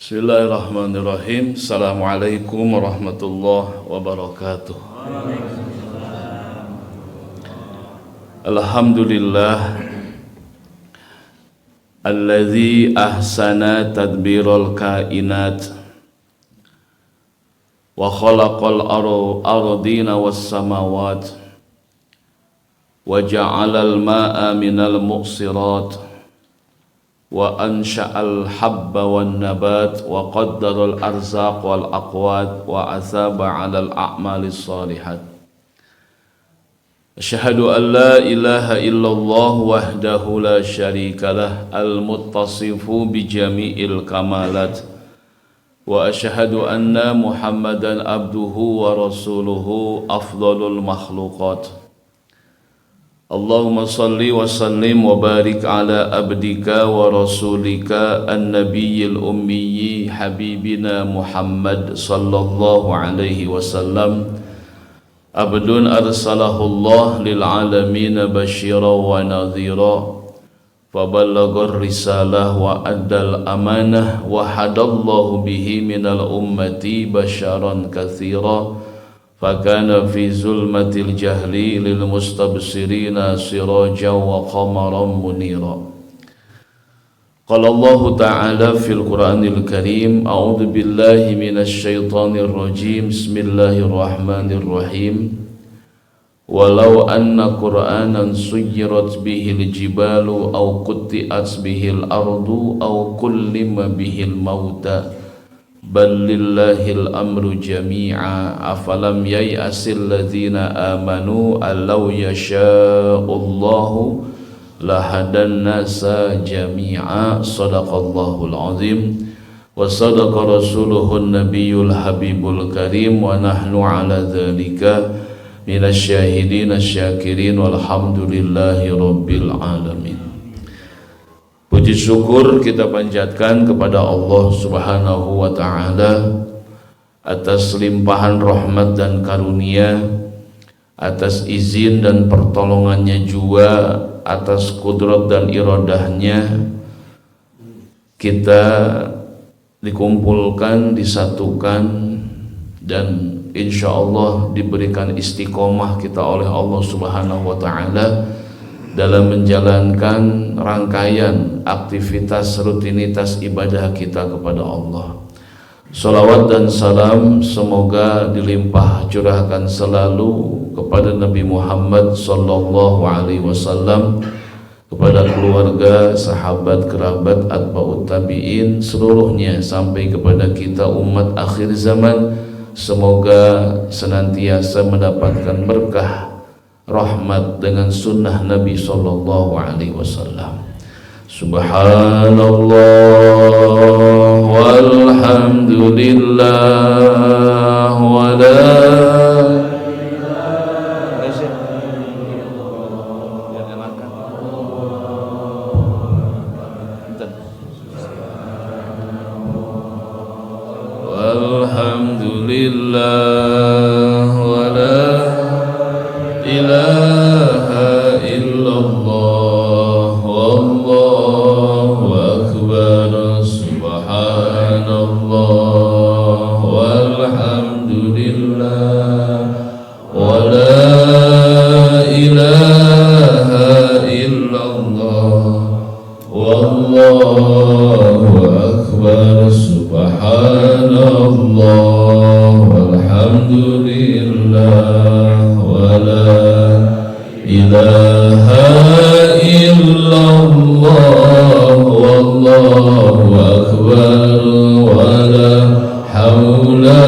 Bismillahirrahmanirrahim. Assalamualaikum warahmatullahi wabarakatuh. Alhamdulillah alladzi ahsana tadbiral kainat wa khalaqal ardina was samawat wa ja'alal ma'a minal muqsirat wa ansha'al habba wan nabat wa qaddaral arzaq wal aqwat wa asaba 'alal a'malis salihat. Asyhadu an la ilaha illallah wahdahu la syarikalah al-muttasifu bi jami'il kamalat wa asyhadu anna Muhammadan abduhu wa rasuluhu afdalul makhluqat. Allahumma salli wa sallim wa barik ala abdika wa rasulika an-nabiyyil ummiyyi habibina Muhammad sallallahu alaihi wasallam, abdun arsalahullah lil alamin basyira wa nadhira faballaghar risalah wa addal amanah wa hadallahu bihi minal ummati basyaran katsira fakana fi zulmatil jahli lil mustabsirina sirajan wa qamaran munira. Qala Allah Ta'ala fil Qur'anil Karim, a'udzu billahi minasy syaithanir rajim, bismillahirrahmanirrahim. Walau anna Qur'anan suyyirat bihil jibalu aw qutti'at bihil ardu aw kullima bihil mauta bal lillahil amru jami'a afalam yai'asil ladzina amanu allau yasha'ullahu lahadan nasa jami'a. Sadaqallahul azim wa sadaqa rasuluhun nabiyul habibul karim wa nahnu ala dzalika minasyahidin asyakirin walhamdulillahi rabbil alamin. Puji syukur kita panjatkan kepada Allah Subhanahu wa ta'ala atas limpahan rahmat dan karunia, atas izin dan pertolongannya juga, atas kudrat dan iradahnya kita dikumpulkan, disatukan, dan insya Allah diberikan istiqomah kita oleh Allah Subhanahu wa ta'ala dalam menjalankan rangkaian aktivitas rutinitas ibadah kita kepada Allah. Salawat dan salam semoga dilimpah curahkan selalu kepada Nabi Muhammad sallallahu alaihi wasallam, kepada keluarga, sahabat, kerabat, atba'ut tabi'in seluruhnya sampai kepada kita umat akhir zaman. Semoga senantiasa mendapatkan berkah rahmat dengan sunnah Nabi sallallahu alaihi wasallam. Subhanallah walhamdulillah wa la walhamdulillah wa la ilaha illallah wallahu akbar. Subhanallah walhamdulillah wa la ilaha illallah wallahu akbar. Subhanallah ilaha illallah wallahu akbar wa la haula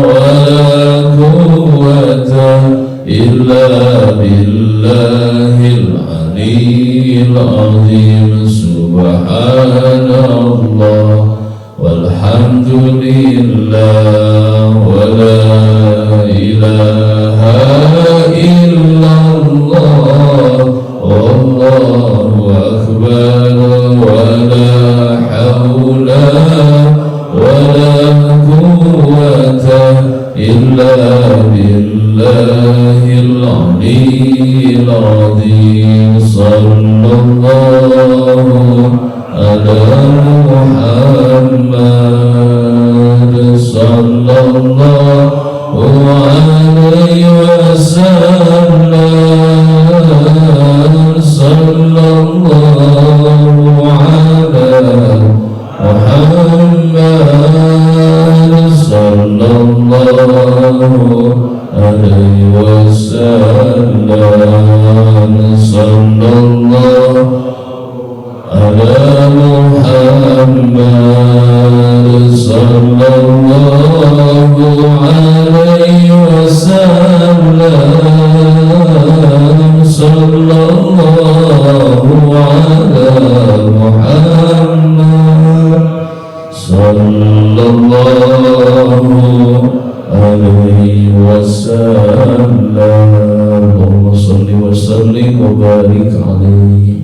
wa la quwwata illa billahil aliyyil azim. Subhanallah walhamdulillah wa la ilaha illallah wallahu akbar wa la haula wa la quwwata illa billahil aliyyil azim. Sallallahu ala Muhammad sallallahu alaihi wasallam. Sallallahu ala Muhammad sallallahu alaihi wasallam. Sallallahu ala Muhammad sallallahu alaihi wasallam. Sallallahu ala Muhammad sallallahu alaihi wasallam. Allahumma shalli wa sallim wa barik alaihi.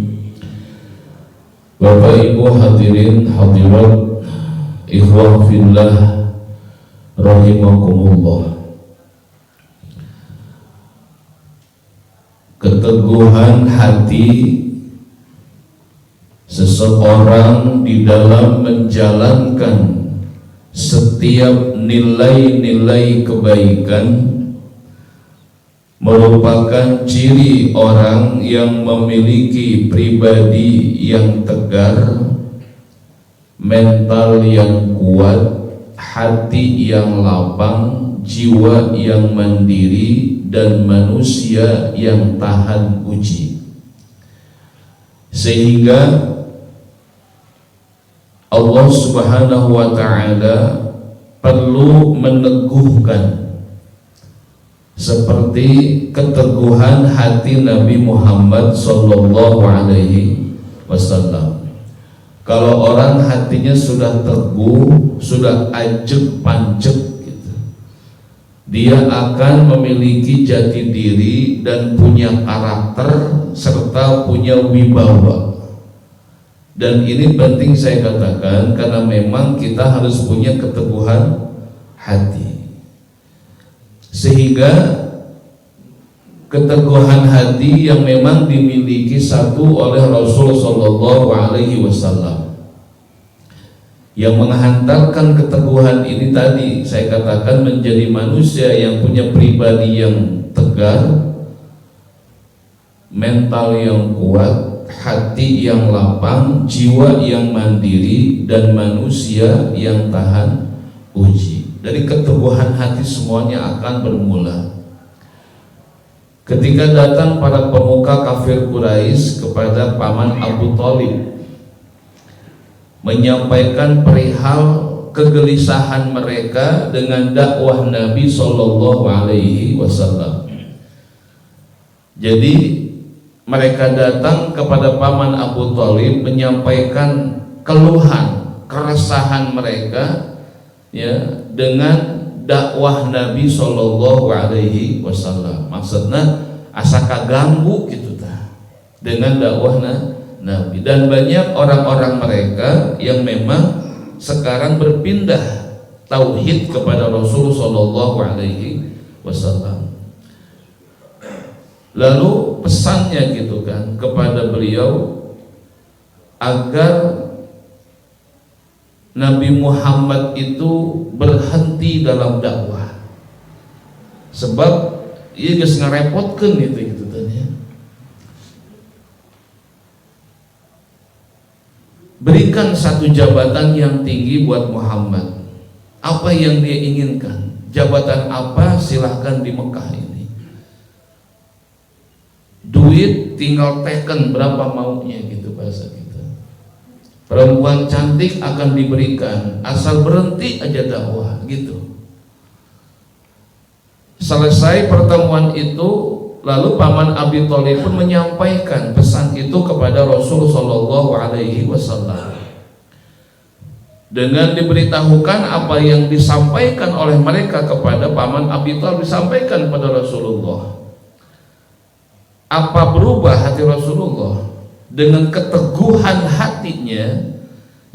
Bapak Ibu hadirin hadirat ikhwah fillah rahimakumullah. Keteguhan hati seseorang di dalam menjalankan setiap nilai-nilai kebaikan merupakan ciri orang yang memiliki pribadi yang tegar, mental yang kuat, hati yang lapang, jiwa yang mandiri, dan manusia yang tahan uji. Sehingga Allah Subhanahu wa ta'ala perlu meneguhkan seperti keteguhan hati Nabi Muhammad sallallahu alaihi wasallam. Kalau orang hatinya sudah teguh, sudah ajeg panceg gitu, dia akan memiliki jati diri dan punya karakter serta punya wibawa. Dan ini penting saya katakan karena memang kita harus punya keteguhan hati. Sehingga keteguhan hati yang memang dimiliki satu oleh Rasul sallallahu alaihi wasallam yang menghantarkan keteguhan ini tadi saya katakan menjadi manusia yang punya pribadi yang tegar, mental yang kuat, hati yang lapang, jiwa yang mandiri, dan manusia yang tahan uji. Dari keteguhan hati semuanya akan bermula ketika datang para pemuka kafir Quraisy kepada paman Abu Thalib menyampaikan perihal kegelisahan mereka dengan dakwah Nabi sallallahu alaihi wasallam. Jadi mereka datang kepada paman Abu Thalib menyampaikan keluhan, keresahan mereka ya dengan dakwah Nabi sallallahu alaihi wasallam. Maksudnya asa kaganggu gitu tah dengan dakwah Nabi. Dan banyak orang-orang mereka yang memang sekarang berpindah tauhid kepada Rasul sallallahu alaihi wasallam. Lalu pesannya gitu kan kepada beliau agar Nabi Muhammad itu berhenti dalam dakwah, sebab ia geus ngarepotkeun gitu tanya. Berikan satu jabatan yang tinggi buat Muhammad. Apa yang dia inginkan? Jabatan apa? Silahkan di Mekah ini. 2 tinggal teken berapa maunya gitu bahasa kita. Perempuan cantik akan diberikan asal berhenti aja dakwah gitu. Selesai pertemuan itu, lalu paman Abi Thalib pun menyampaikan pesan itu kepada Rasul Shallallahu Alaihi Wasallam. Dengan diberitahukan apa yang disampaikan oleh mereka kepada paman Abi Thalib disampaikan pada Rasulullah. Apa berubah hati Rasulullah dengan keteguhan hatinya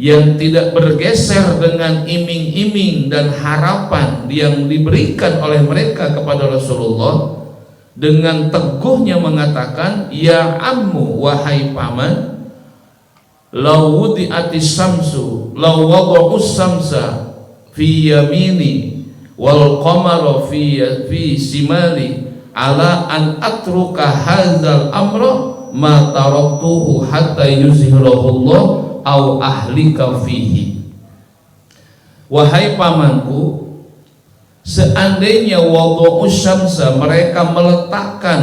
yang tidak bergeser dengan iming-iming dan harapan yang diberikan oleh mereka kepada Rasulullah, dengan teguhnya mengatakan, ya ammu, wahai paman, law wudi'atis samsu law wada'us samsa fi yamini wal qamara fi simali ala an atruka hadzal amra ma taraktuhu hatta yuzhirahullah au ahlika fihi. Wahai pamanku, seandainya wada'us syamsa, mereka meletakkan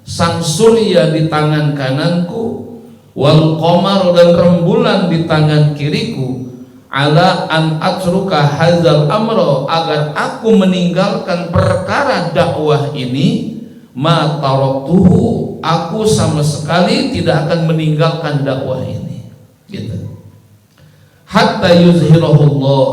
sang surya di tangan kananku, wal qamar, dan rembulan di tangan kiriku, ala an atruka hadzal amra, agar aku meninggalkan perkara dakwah ini, ma taraktuhu, aku sama sekali tidak akan meninggalkan dakwah ini gitu. Hatta yuzhirahullah,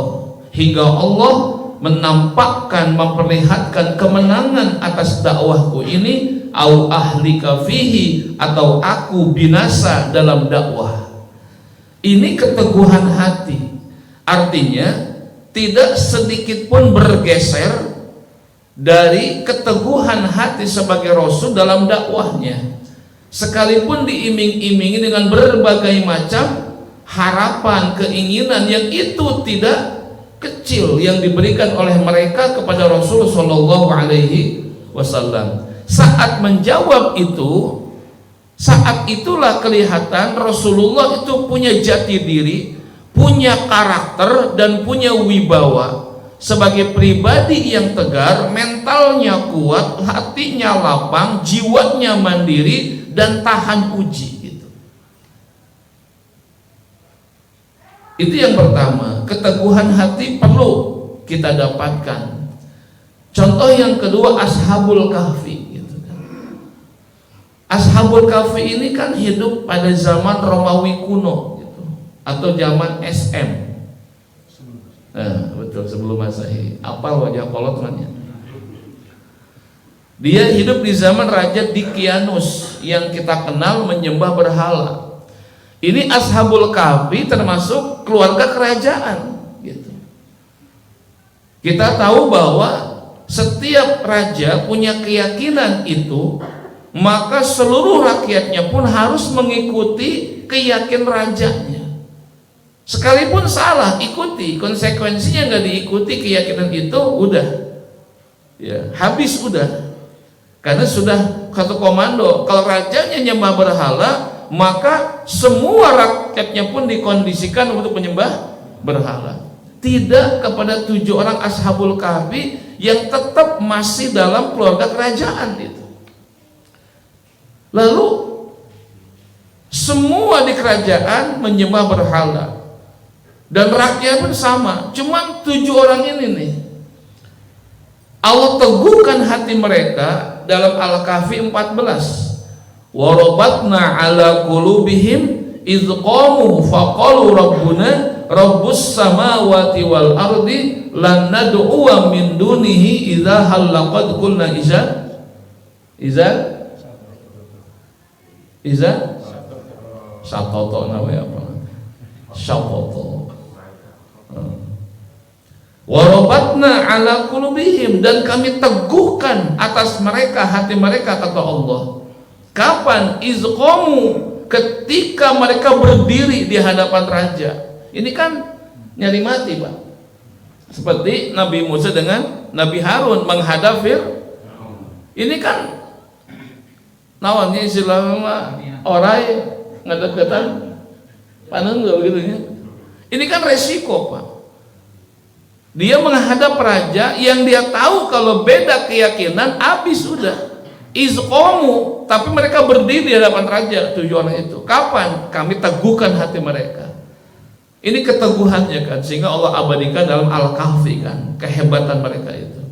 hingga Allah menampakkan, memperlihatkan kemenangan atas dakwahku ini, au ahlika fihi, atau aku binasa dalam dakwah ini. Keteguhan hati artinya tidak sedikit pun bergeser dari keteguhan hati sebagai Rasul dalam dakwahnya, sekalipun diiming-imingi dengan berbagai macam harapan, keinginan yang itu tidak kecil yang diberikan oleh mereka kepada Rasul Shallallahu Alaihi Wasallam. Saat menjawab itu, saat itulah kelihatan Rasulullah itu punya jati diri, punya karakter, dan punya wibawa sebagai pribadi yang tegar, mentalnya kuat, hatinya lapang, jiwanya mandiri dan tahan uji gitu. Itu yang pertama, keteguhan hati perlu kita dapatkan. Contoh yang kedua, Ashabul Kahfi. Ashabul Kahfi ini kan hidup pada zaman Romawi kuno gitu, atau zaman SM. Nah, betul, sebelum Masehi. Apal wajah kolotnya. Dia hidup di zaman Raja Dikianus yang kita kenal menyembah berhala. Ini Ashabul Kahfi termasuk keluarga kerajaan gitu. Kita tahu bahwa setiap raja punya keyakinan itu, maka seluruh rakyatnya pun harus mengikuti keyakinan rajanya. Sekalipun salah, ikuti. Konsekuensinya nggak diikuti keyakinan itu, udah ya habis, udah. Karena sudah satu komando. Kalau rajanya nyembah berhala, maka semua rakyatnya pun dikondisikan untuk menyembah berhala. Tidak kepada 7 orang Ashabul Kahfi yang tetap masih dalam keluarga kerajaan itu. Lalu semua di kerajaan menyembah berhala, dan rakyat pun sama. Cuman 7 orang ini nih, Allah teguhkan hati mereka dalam Al-Kahfi 14. Warabatna ala qulubihim idz qamu faqalu rabbuna rabbus samawati wal ardi lan nad'u min dunihi idza halaqad qulna iza satoto namanya apa? Syapoto. Warabatna ala qulubihim, dan kami teguhkan atas mereka hati mereka, kata Allah. Kapan? Izqamu, ketika mereka berdiri di hadapan raja. Ini kan nyari mati, Pak. Seperti Nabi Musa dengan Nabi Harun menghadap Fir'aun. Ini kan nawannya istilahnya orai ngadep-ngadep panen nggak begitu ya. Ini kan resiko, Pak. Dia menghadap raja yang dia tahu kalau beda keyakinan, habis udah. izqamu, tapi mereka berdiri di hadapan raja. 7 orang itu kapan? Kami teguhkan hati mereka. Ini keteguhannya kan, sehingga Allah abadikan dalam Al-Kahfi kan, kehebatan mereka itu.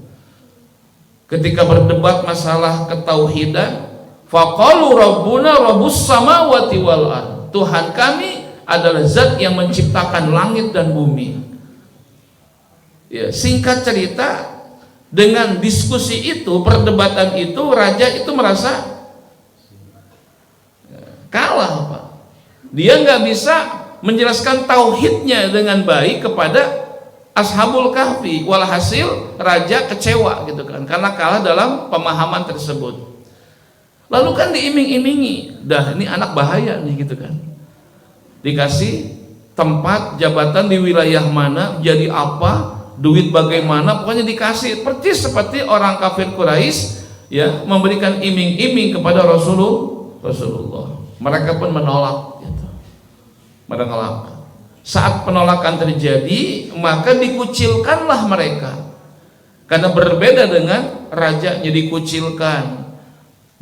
Ketika berdebat masalah ketauhidan, faqalu rabbuna rabbus samawati wal ard. Tuhan kami adalah zat yang menciptakan langit dan bumi. Ya, singkat cerita, dengan diskusi itu, perdebatan itu, raja itu merasa kalah, Pak. Dia nggak bisa menjelaskan tauhidnya dengan baik kepada Ashabul Kahfi. Walhasil raja kecewa gitu kan, karena kalah dalam pemahaman tersebut. Lalu kan diiming-imingi, dah ini anak bahaya nih gitu kan. Dikasih tempat jabatan di wilayah mana, jadi apa, duit bagaimana, pokoknya dikasih persis seperti orang kafir Quraisy ya, memberikan iming-iming kepada Rasulullah. Mereka pun menolak gitu. Menolak. Saat penolakan terjadi, maka dikucilkanlah mereka. Karena berbeda dengan rajanya, dikucilkan.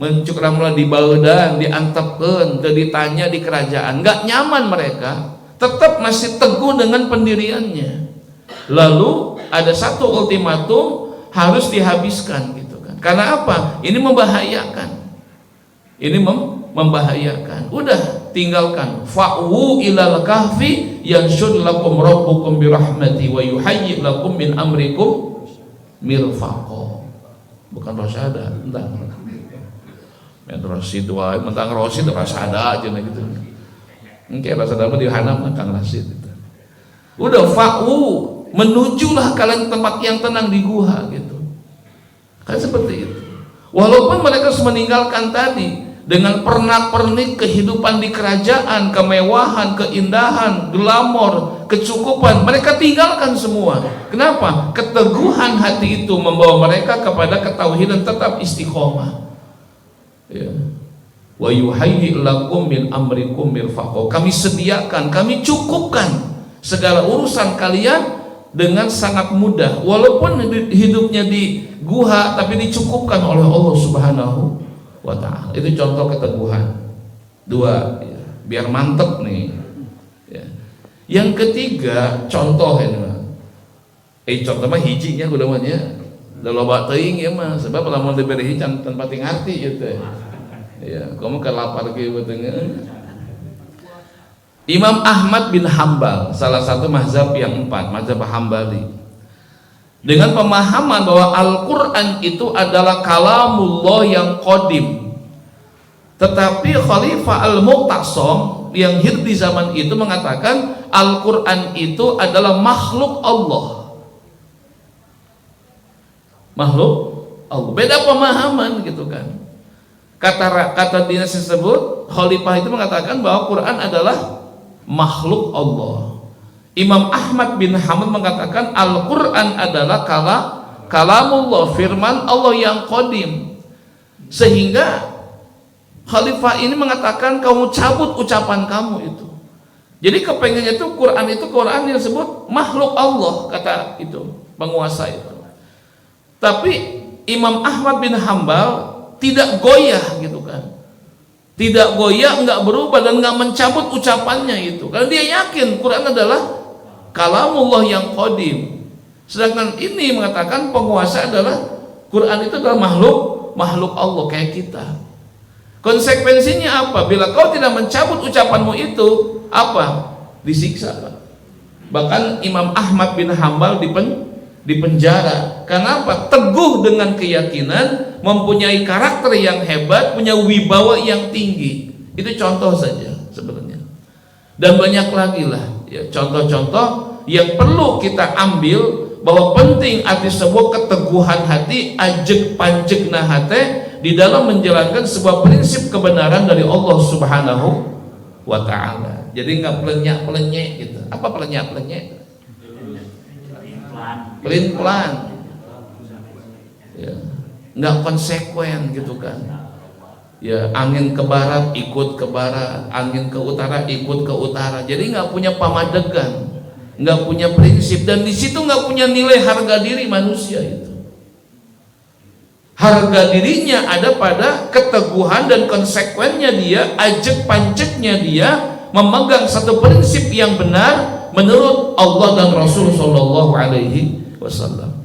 Mencuklah mulai dibaudang, diantepkan, ditanya di kerajaan, nggak nyaman mereka, tetap masih teguh dengan pendiriannya. Lalu ada satu ultimatum, harus dihabiskan gitu kan. Karena apa? Ini membahayakan. Ini membahayakan. Udah tinggalkan. Fa'wu ilal kahfi yanshud lakum rabbukum birahmati wa yuhayyi lakum min amrikum mirfaqo. Bukan rasyada, entah. Men Rasid wae, mentang Rasid rasada aja gitu. Engke rasada mah dihanam Kang Rasid itu. Udah fa'wu, menujulah kalian tempat yang tenang di guha gitu. Kan seperti itu. Walaupun mereka harus meninggalkan tadi dengan pernak-pernik kehidupan di kerajaan, kemewahan, keindahan, glamor, kecukupan, mereka tinggalkan semua. Kenapa? Keteguhan hati itu membawa mereka kepada ketauhidan, tetap istiqomah. Ya. Wa yuhayyi lakum min amrikum mirfaqo. Kami sediakan, kami cukupkan segala urusan kalian dengan sangat mudah, walaupun hidupnya di guha tapi dicukupkan oleh Allah Subhanahu wa ta'ala. Itu contoh keteguhan. 2 ya, biar mantep nih ya. Yang ketiga contoh ini contoh mah hijinya kudu mah nya da loba teuing ya mah, sebab lamun diberi can tempat ngarti gitu ya. Kamu ke lapar ge beuteuh. Imam Ahmad bin Hambal, salah satu mazhab yang 4, mazhab Hambali, dengan pemahaman bahwa Al-Quran itu adalah kalamullah yang qadim. Tetapi Khalifah Al-Mu'tasom yang hidup di zaman itu mengatakan Al-Quran itu adalah makhluk Allah. Makhluk Allah. Beda pemahaman gitu kan. Kata dinas tersebut, Khalifah itu mengatakan bahwa Quran adalah makhluk Allah. Imam Ahmad bin Hanbal mengatakan Al-Quran adalah kalamullah, firman Allah yang qadim. Sehingga Khalifah ini mengatakan kamu cabut ucapan kamu itu. Jadi kepengennya itu Quran yang disebut makhluk Allah, kata itu penguasa itu. Tapi Imam Ahmad bin Hanbal tidak goyah gitu kan, tidak goyah, nggak berubah dan nggak mencabut ucapannya itu, karena dia yakin Quran adalah kalamullah yang qadim. Sedangkan ini mengatakan penguasa adalah Quran itu adalah makhluk Allah kayak kita. Konsekuensinya apa? Bila kau tidak mencabut ucapanmu itu, apa? Disiksa. Bahkan Imam Ahmad bin Hanbal dipenjara. Karena apa? Teguh dengan keyakinan, mempunyai karakter yang hebat, punya wibawa yang tinggi. Itu contoh saja sebenarnya. Dan banyak lagi lah ya, contoh-contoh yang perlu kita ambil, bahwa penting atas sebuah keteguhan hati, ajeg panjegna hati di dalam menjalankan sebuah prinsip kebenaran dari Allah Subhanahu wa ta'ala. Jadi nggak pelenyak-pelenyek gitu. Apa pelenyak-pelenyek? Pelin-pelan ya, nggak konsekuen gitu kan ya. Angin ke barat ikut ke barat, angin ke utara ikut ke utara. Jadi nggak punya pamadegan, nggak punya prinsip, dan di situ nggak punya nilai harga diri manusia itu. Harga dirinya ada pada keteguhan dan konsekuennya dia, ajek panceknya dia memegang satu prinsip yang benar menurut Allah dan Rasul Shallallahu Alaihi Wasallam.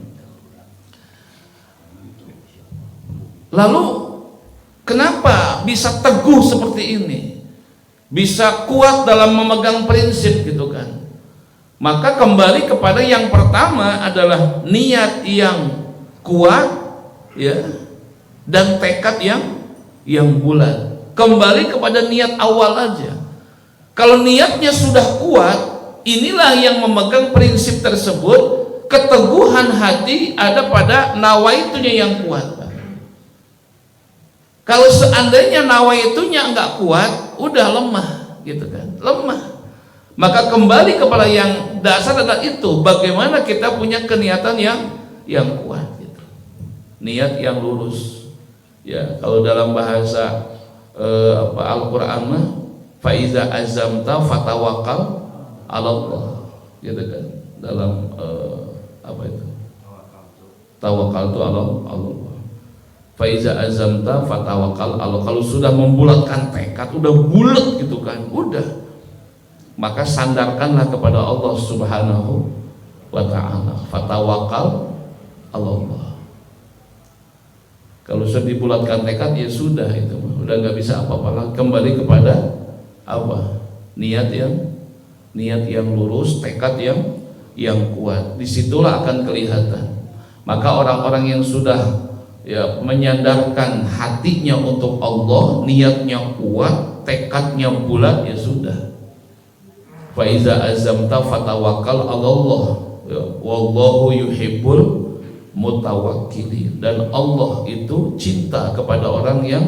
Lalu kenapa bisa teguh seperti ini, bisa kuat dalam memegang prinsip gitu kan? Maka kembali kepada yang pertama adalah niat yang kuat, ya, dan tekad yang bulat. Kembali kepada niat awal aja. Kalau niatnya sudah kuat, inilah yang memegang prinsip tersebut. Keteguhan hati ada pada nawaitunya yang kuat. Kalau seandainya nawaitunya enggak kuat, udah lemah gitu kan, lemah. Maka kembali kepada yang dasar adalah itu, bagaimana kita punya keniatan yang kuat gitu. Niat yang lurus. Ya, kalau dalam bahasa Al-Qur'an mah fa iza azamta fatawakkal 'ala Allah. Gitu kan. Dalam apa itu? Tawakkaltu 'ala Allah. Faiza azamta fatawakal Allah. Kalau sudah membulatkan tekad, udah bulat gitu kan, udah, maka sandarkanlah kepada Allah Subhanahu wa ta'ala. Fatawakal Allah. Kalau sudah dibulatkan tekad, ya sudah, itu udah nggak bisa apa-apa lagi. Kembali kepada apa? Niat yang lurus, tekad yang kuat. Disitulah akan kelihatan. Maka orang-orang yang sudah menyandarkan hatinya untuk Allah, niatnya kuat, tekadnya bulat, ya sudah. Fa iza azamta fatawakkal 'ala Allah. Wallahu yuhibbul mutawakkilin. Dan Allah itu cinta kepada orang yang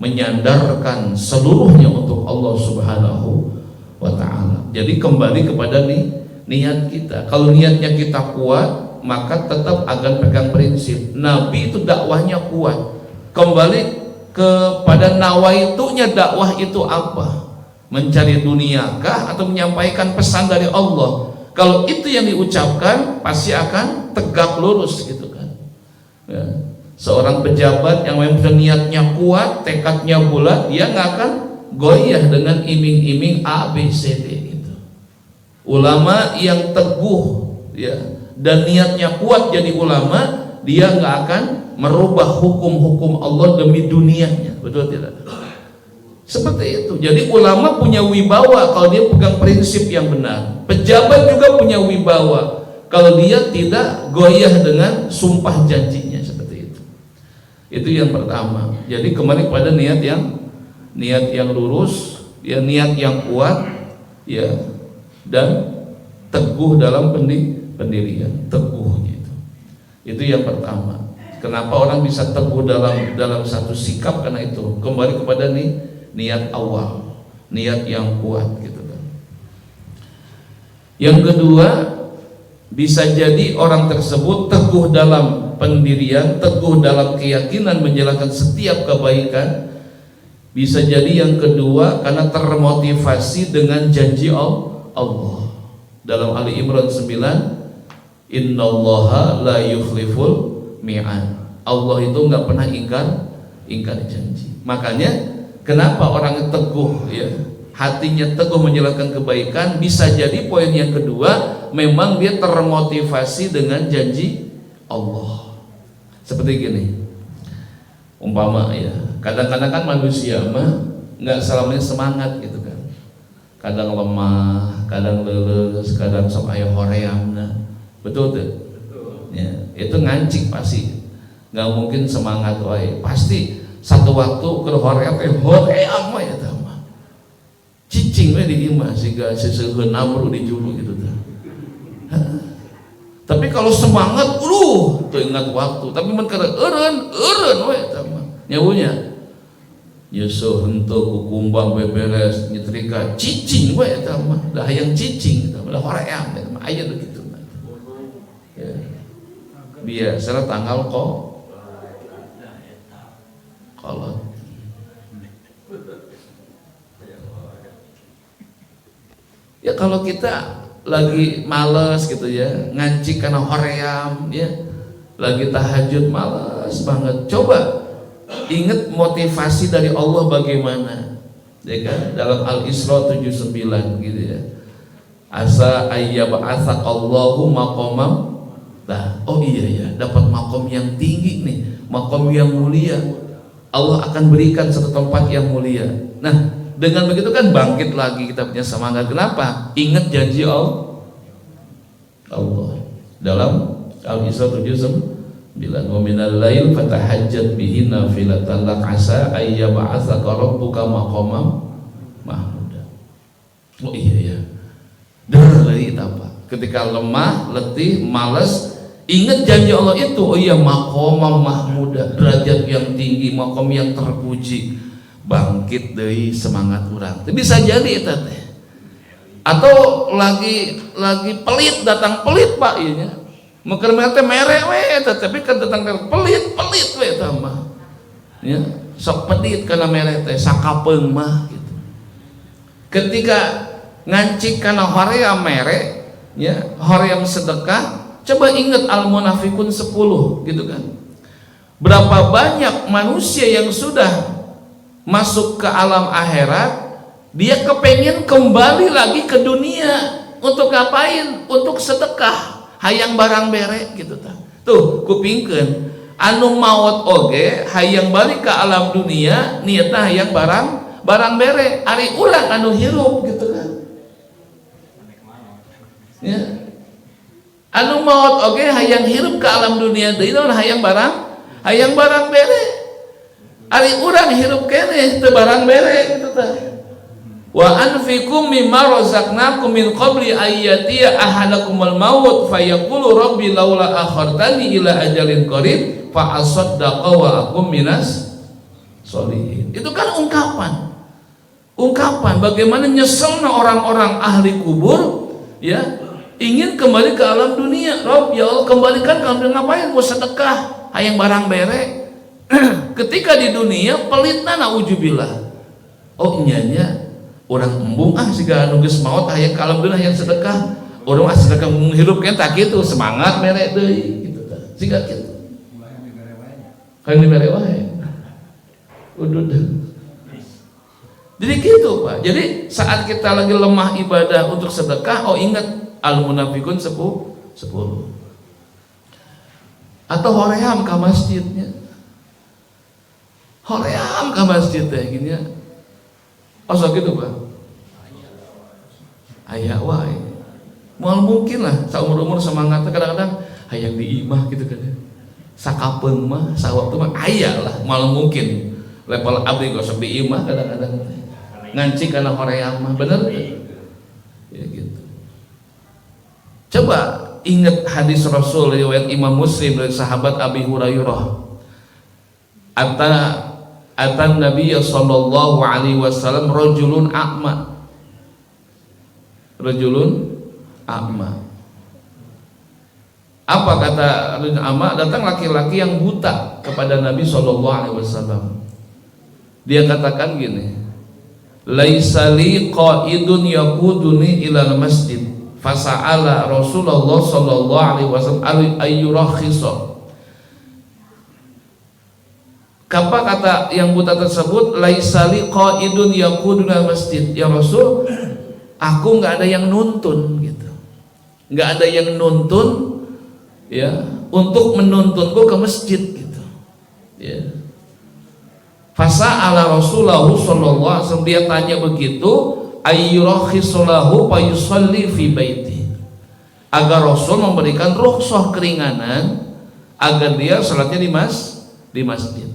menyandarkan seluruhnya untuk Allah Subhanahu wa ta'ala. Jadi kembali kepada niat kita. Kalau niatnya kita kuat, maka tetap akan pegang prinsip. Nabi itu dakwahnya kuat. Kembali kepada nawaitunya, dakwah itu apa? Mencari duniakah atau menyampaikan pesan dari Allah? Kalau itu yang diucapkan, pasti akan tegak lurus gitu kan. Ya. Seorang pejabat yang memang niatnya kuat, tekadnya bulat, dia nggak akan goyah dengan iming-iming A, B, C, D gitu. Ulama yang teguh, ya, dan niatnya kuat jadi ulama, dia nggak akan merubah hukum-hukum Allah demi dunianya, betul tidak? Seperti itu. Jadi ulama punya wibawa kalau dia pegang prinsip yang benar. Pejabat juga punya wibawa kalau dia tidak goyah dengan sumpah janjinya, seperti itu. Itu yang pertama. Jadi kembali pada niat yang lurus, ya, niat yang kuat, ya, dan teguh dalam pendirian, teguhnya itu yang pertama. Kenapa orang bisa teguh dalam satu sikap? Karena itu kembali kepada niat awal, niat yang kuat gitu kan. Yang kedua, bisa jadi orang tersebut teguh dalam pendirian, teguh dalam keyakinan menjalankan setiap kebaikan. Bisa jadi yang kedua karena termotivasi dengan janji Allah. Dalam Ali Imran 9, innallaha la yukhliful mi'ad. Allah itu nggak pernah ingkar janji. Makanya kenapa orang teguh, ya, hatinya teguh menjalankan kebaikan, bisa jadi poin yang kedua memang dia termotivasi dengan janji Allah. Seperti gini, umpama, ya, kadang-kadang kan manusia mah nggak selamanya semangat gitu kan. Kadang lemah, kadang leles, kadang sok aya horeamna. Betul tuh? Ya, itu ngancing pasti. Nggak mungkin semangat wae. Pasti satu waktu ke hoream hoream we eta mah. Cicing we di imah siga seseuheun namru di julu gitu tuh. Tapi kalau semangat, tuh ingat waktu. Tapi mun kada eureun we eta mah. Nyawunya nyusuh henteu kukumbang beberes nyetrika cicing we eta mah. Da hayang cicing eta mah hoream eta mah aya begitu. Ya. Biasa tanggal kolot. Ya kalau kita lagi males gitu ya, ngancik karena hoream, ya, lagi tahajud malas banget. Coba ingat motivasi dari Allah bagaimana, ya kan? Dalam Al-Isra 79 gitu ya. Asa ayyab'atsak Allahu maqamam. Nah, oh iya ya, dapat makom yang tinggi nih, makom yang mulia. Allah akan berikan satu tempat yang mulia. Nah, dengan begitu kan bangkit lagi kita punya semangat. Kenapa? Ingat janji Allah dalam Al-Isra 79, wa minal lail fatahajjat bihi nafilatan lak asa ayyab'atsaka rabbuka maqamam mahmuda. Oh iya ya, dari apa? Ketika lemah, letih, malas, ingat janji Allah itu. Oh iya, maqamam mahmuda, derajat yang tinggi, maqam yang terpuji. Bangkit dari semangat orang. Itu bisa jadi itu teh. Atau lagi pelit, datang pelit Pak ieu nya. Meukeun teh mere we eta, tapi kan datang pelit we eta mah. Ya, sok pedit kana mere teh sakapeung mah gitu. Ketika ngancik kana hoream mere, ya, hoream sedekah, coba ingat al-munafiqun 10 gitu kan. Berapa banyak manusia yang sudah masuk ke alam akhirat, dia kepengen kembali lagi ke dunia. Untuk ngapain? Untuk sedekah, hayang barang bere gitu ta. Tuh kupingkeun anu maot oge hayang balik ke alam dunia, niatna hayang barang bere. Ari urang anu hirup gitu kan. Ya. Anu maot oge hayang hirup ke alam dunia deui naon hayang barang bere. Ari urang hirup keneh teu barang bere gitu tah. Wa anfiqum mimma razaqnakum min qabli ayyatiya ahadakumul maut fayaqulu rabbi laula akhartani ila ajalin qarib fa asaddaqa wa akum minas sholihin. Itu kan ungkapan bagaimana nyeselna orang-orang ahli kubur, ya, ingin kembali ke alam dunia. Rob, ya Allah, kembalikan ke alam dunia. Ngapain? Mau sedekah, hayang barang bere. Ketika di dunia pelitna naujubillah. Oh nyanya orang embung siga anu geus maot hayang ka alam dunia hayang sedekah. Urang sedekah menghirup kan tak kitu, semangat mere deui gitu tah. Siga kitu. Kan dibere wae. Udud. Jadi gitu Pak. Jadi saat kita lagi lemah ibadah untuk sedekah, oh ingat al-munafiqun 10. Atau hoream ka masjidnya. Hoream ke masjid teh gini ya. Asa gitu Pak. Aya wae. Moal mungkin lah saumur-umur semangatnya kadang-kadang hayang diimah gitu kan. Sakapeung mah sawaktu mah aya lah moal mungkin. Level abdi gosok diimah kadang-kadang. Ngancik kana hoream mah bener kan? Ya gitu. Coba ingat hadis Rasul riwayat Imam Muslim dari sahabat Abi Hurairah. Atan Nabi sallallahu alaihi wasallam rajulun a'ma. Apa kata rajulun a'ma? Datang laki-laki yang buta kepada Nabi sallallahu alaihi wasallam. Dia katakan gini, laisa li qaidun yaquduni ilal masjid. Fasa'ala Rasulullah sallallahu alaihi wasallam ayyurakhisa. Apa kata yang buta tersebut? Laisali qaidun yaquduna masjid. Ya Rasul, aku nggak ada yang nuntun gitu, nggak ada yang nuntun ya untuk menuntunku ke masjid gitu ya. Fasa'ala Rasulullah sallallahu alaihi wasallam, dia tanya begitu, ayyurakhisulahu fayusalli fi baiti, agar Rasul memberikan rukhsah keringanan agar dia salatnya di masjid.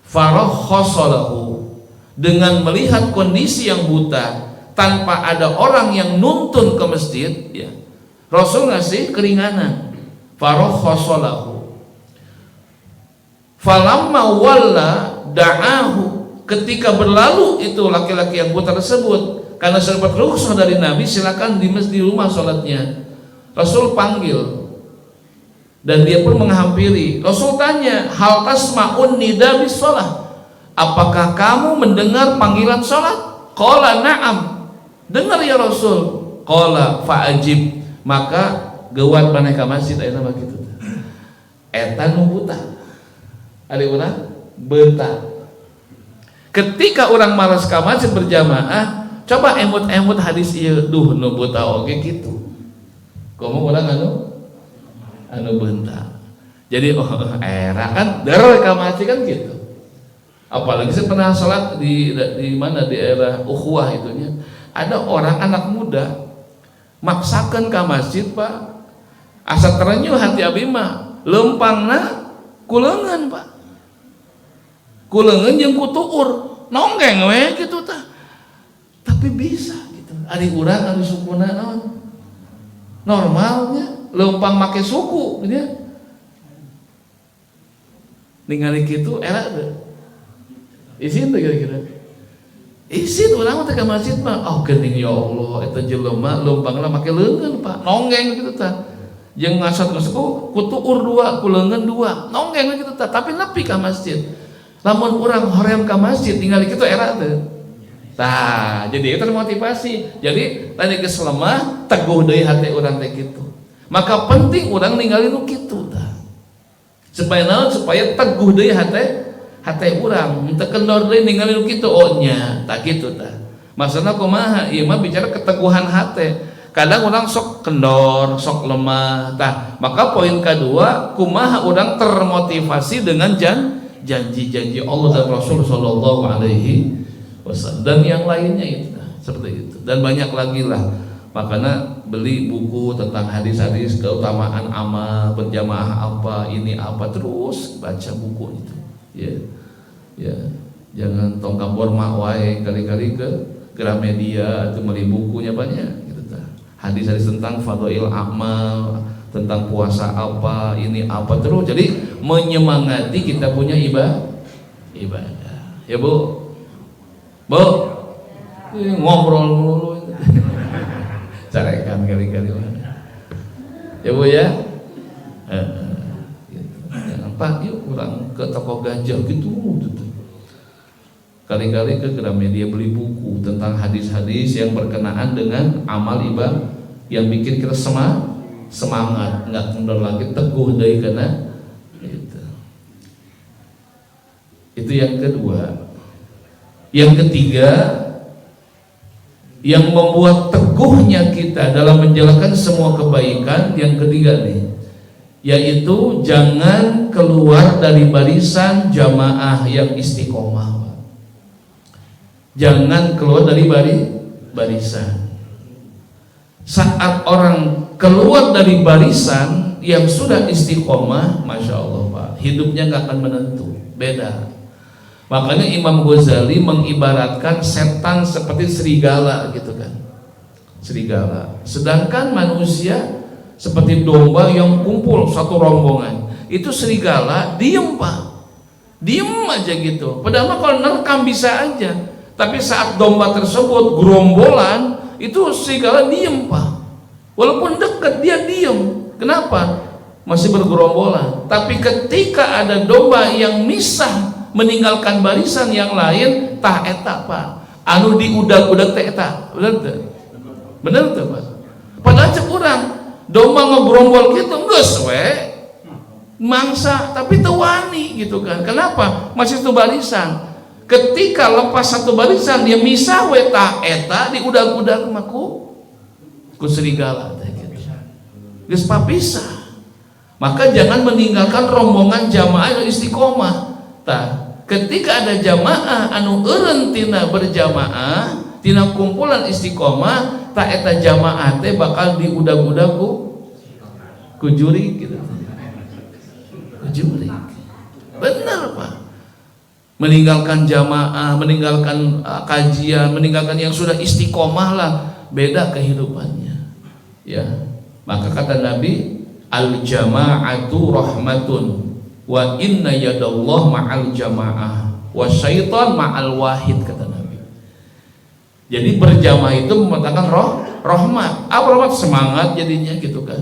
Farakhasalahu, dengan melihat kondisi yang buta tanpa ada orang yang nuntun ke masjid, ya, Rasul ngasih keringanan. Farakhasalahu. Falamma walla da'ahu, ketika berlalu itu laki-laki yang buta tersebut, karena dapat rukhsah dari Nabi, silakan di masjid, di rumah sholatnya. Rasul panggil dan dia pun menghampiri. Rasul tanya, hal tasma'un nida bis sholat, apakah kamu mendengar panggilan sholat? Qala na'am, dengar ya Rasul. Qala fa'ajib, maka geuat maneh ka masjid ayeuna mah kitu. eta nu buta. Ari urang beunta. Ketika orang malas ka masjid berjamaah, coba emut-emut hadis ieu, duh nu buta oge kitu. Komo urang anu beunta. Jadi era kan der ka masjid kan gitu. Apalagi saya pernah sholat di mana di era ukhuwah itunya. Ada orang anak muda maksakan ke masjid Pak, asa terenyuh hati abi mah lempangna kuleungan Pak, kuleungan jeung kutuur nonggeng we gitu tah, tapi bisa gitu. Ari urang anu sukuna naon normalnya lempang make suku gitu ya. Ningali kitu era izin tuh kira-kira izin orang teh ka masjid mah oh geuning ya Allah eta jelema leumpangna make leungeun Pak nonggeng gitu tah jeung ngasat ku tuur dua ku leungeun dua nonggeng gitu tah tapi nepi ka masjid lamun urang hoream ka masjid ningali kitu era teh tah jadi itu motivasi jadi tadi geus lemah teguh deui hati urang teh kitu maka penting urang ningali nu kitu tah supaya naon supaya teguh deui hati urang teu kendor deui ningali nu kitu oh nya tak kitu tah maksudna kumaha ieu mah bicara keteguhan hati kadang urang sok kendor sok lemah tah maka poin kedua kumaha urang termotivasi dengan janji-janji Allah dan Rasul sallallahu alaihi wasallam dan yang lainnya itu seperti itu dan banyak lagi lah makanya beli buku tentang hadis-hadis keutamaan amal berjamaah apa ini apa terus baca buku itu ya jangan tong kabur mak wae kali-kali ke Gramedia atau beli bukunya banyak gitu tah hadis-hadis tentang fadhail amal tentang puasa apa ini apa terus jadi menyemangati kita punya ibadah ya Bu ngobrol mulu carekan kali-kali ya Bu ya jangan Pak yuk kurang ke toko gajah gitu kali-kali ke Gramedia beli buku tentang hadis-hadis yang berkenaan dengan amal ibadah yang bikin kita semangat nggak kendor lagi teguh dari karena itu yang kedua. Yang ketiga yang membuat teguhnya kita dalam menjalankan semua kebaikan yang ketiga nih yaitu jangan keluar dari barisan jamaah yang istiqomah. Jangan keluar dari barisan. Saat orang keluar dari barisan yang sudah istiqomah, masya Allah Pak, hidupnya nggak akan menentu, beda. Makanya Imam Ghazali mengibaratkan setan seperti serigala gitu kan, serigala. Sedangkan manusia seperti domba yang kumpul satu rombongan. Itu serigala diem Pak, diem aja gitu. Padahal kalau nerekam bisa aja. Tapi saat domba tersebut gerombolan itu serigala diem Pak, walaupun dekat dia diem. Kenapa? Masih bergerombolan. Tapi ketika ada domba yang misah meninggalkan barisan yang lain, tah eta Pak anu diudag-udag teh eta bener tuh Pak. Padahal cek urang domba ngegerombol gitu geus we mangsa tapi teu wani gitu kan. Kenapa? Masih satu barisan. Ketika lepas satu barisan dia misah we tah eta diudag-udag mah ku serigala teh gitu. Geus papisah. Maka jangan meninggalkan rombongan jamaah yang istiqomah. Tah ketika ada jamaah anu eureun tina berjamaah tina kumpulan istiqomah tah eta jamaah teh bakal diudag-udag ku juri gitu. Ku juri. Benar Pak. Meninggalkan jamaah, meninggalkan kajian, meninggalkan yang sudah istiqomah lah, beda kehidupannya. Ya. Maka kata Nabi, al-jama'atu rahmatun wa inna yadallah ma'al jama'ah wa syaitan ma'al wahid, kata Nabi. Jadi berjamaah itu memenangkan rahmat. Apa rahmat? Semangat jadinya gitu kan.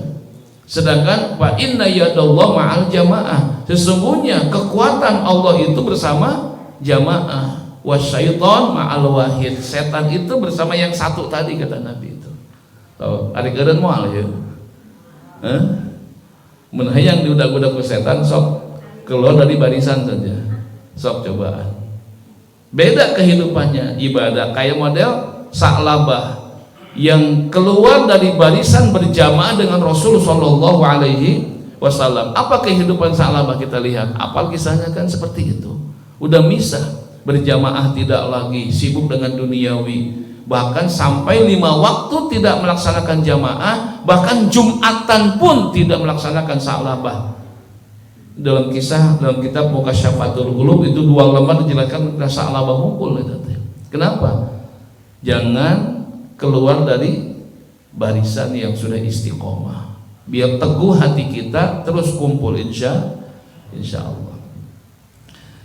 Sedangkan wa inna yadallah ma'al jama'ah, sesungguhnya kekuatan Allah itu bersama jamaah. Wa syaitan ma'al wahid, setan itu bersama yang satu tadi, kata Nabi itu. Tahu? Ari keureun moal ya. menhayang diudak-udak ku setan, sok keluar dari barisan saja, sok cobaan. Beda kehidupannya ibadah, kayak model Sa'labah yang keluar dari barisan berjamaah dengan Rasul Shallallahu Alaihi Wasallam. Apa kehidupan Sa'labah kita lihat? Apal kisahnya kan seperti itu. Udah misah berjamaah, tidak lagi sibuk dengan duniawi, bahkan sampai 5 waktu tidak melaksanakan jamaah, bahkan Jumatan pun tidak melaksanakan Sa'labah. Dalam kitab Mukasyafatul Qulub itu 2 lembar dijelaskan Sa'labah hunkul. Kenapa? Jangan keluar dari barisan yang sudah istiqomah, biar teguh hati kita terus kumpul insya Allah.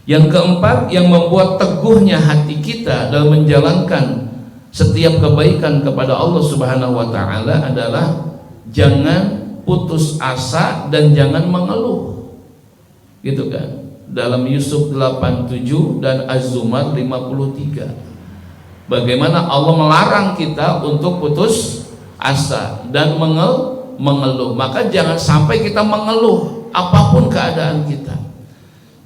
Yang keempat, yang membuat teguhnya hati kita dalam menjalankan setiap kebaikan kepada Allah Subhanahu wa taala adalah jangan putus asa dan jangan mengeluh. Gitu kan? Dalam Yusuf 87 dan Az-Zumar 53. Bagaimana Allah melarang kita untuk putus asa dan mengeluh. Maka jangan sampai kita mengeluh apapun keadaan kita.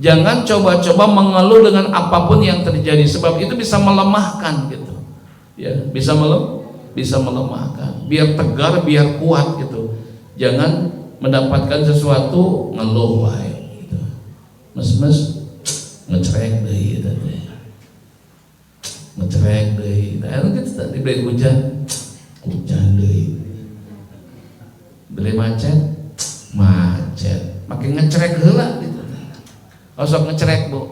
Jangan coba-coba mengeluh dengan apapun yang terjadi, sebab itu bisa melemahkan gitu. Ya, bisa melemahkan. Biar tegar, biar kuat gitu. Jangan mendapatkan sesuatu ngeluh wae gitu. Mes ngecerek deui eta teh. Ngecerek deui. Nah, kita diberi hujan deui. Beli macet. Makin ngecerek heula gitu. Osok ngecerek, Bu.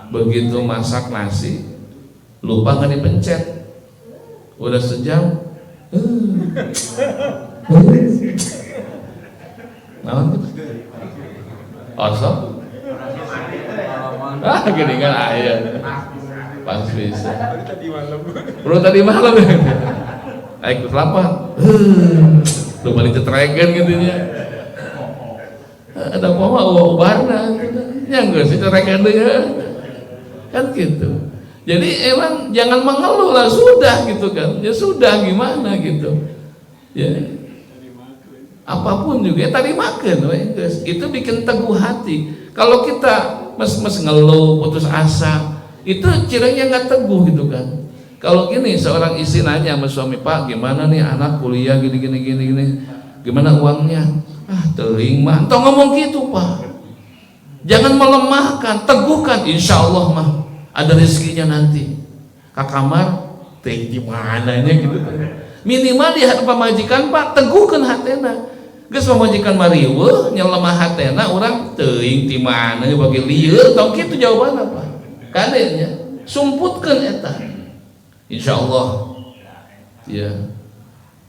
Begitu masak nasi lupa nggak dipencet, udah sejam osok gini kan ayah pas bisa baru tadi malam ya ikut lapar lupa ditetreken gitu ya. Ada apa mah ubarna yang enggak sih cerekan dia kan gitu. Jadi emang jangan mengeluh lah, sudah gitu kan, ya sudah gimana gitu ya, apapun juga ya, tadi makan itu bikin teguh hati. Kalau kita mes ngeluh putus asa itu ciranya nggak teguh gitu kan. Kalau gini seorang istri nanya sama suami, Pak gimana nih anak kuliah gini gimana uangnya, teuing mah entong ngomong gitu Pak, jangan melemahkan, teguhkan, insya Allah mah ada rezekinya nanti. Ke kamar teh di mananya gitu kan. Minimal di hadapan pamajikan Pak teguhkan hatena. Geus pamajikan mariweuh nyelemah hatena urang teuing ti mana bagi lieur tong kitu jawabanna Pak. Kadenya sumputkeun eta. Insyaallah. Ya.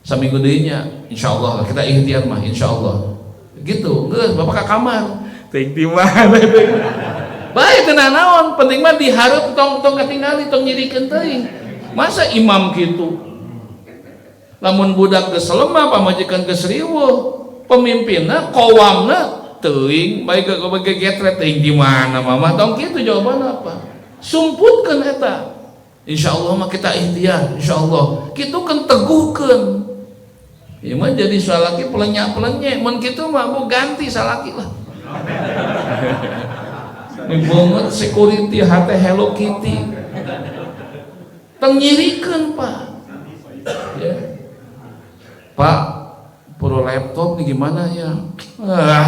Saminggu deui nya insyaallah kita ikhtiar mah insyaallah. Gitu. Geus Bapak ke kamar teuing ti mana teh. Baik tenang naon, penting mah diharap tong katingali tong nyirikeun teuing. Masa imam gitu, lamun budak geus lemah pamajikan geus riweuh, pemimpinna qawamna teuing baik ke getret teuing di mana mama tong kitu jawaban apa? Sumputkeun eta. Insyaallah mah kita ikhtiar, insyaallah. Kitu kan teguhkeun. Ieu mah jadi salaki pelenya-pelenya, mun kitu mah mau ganti salaki lah. Ini banget security hati Hello Kitty teng nyirikeun Pak ya. Pak puro laptop nih gimana ya,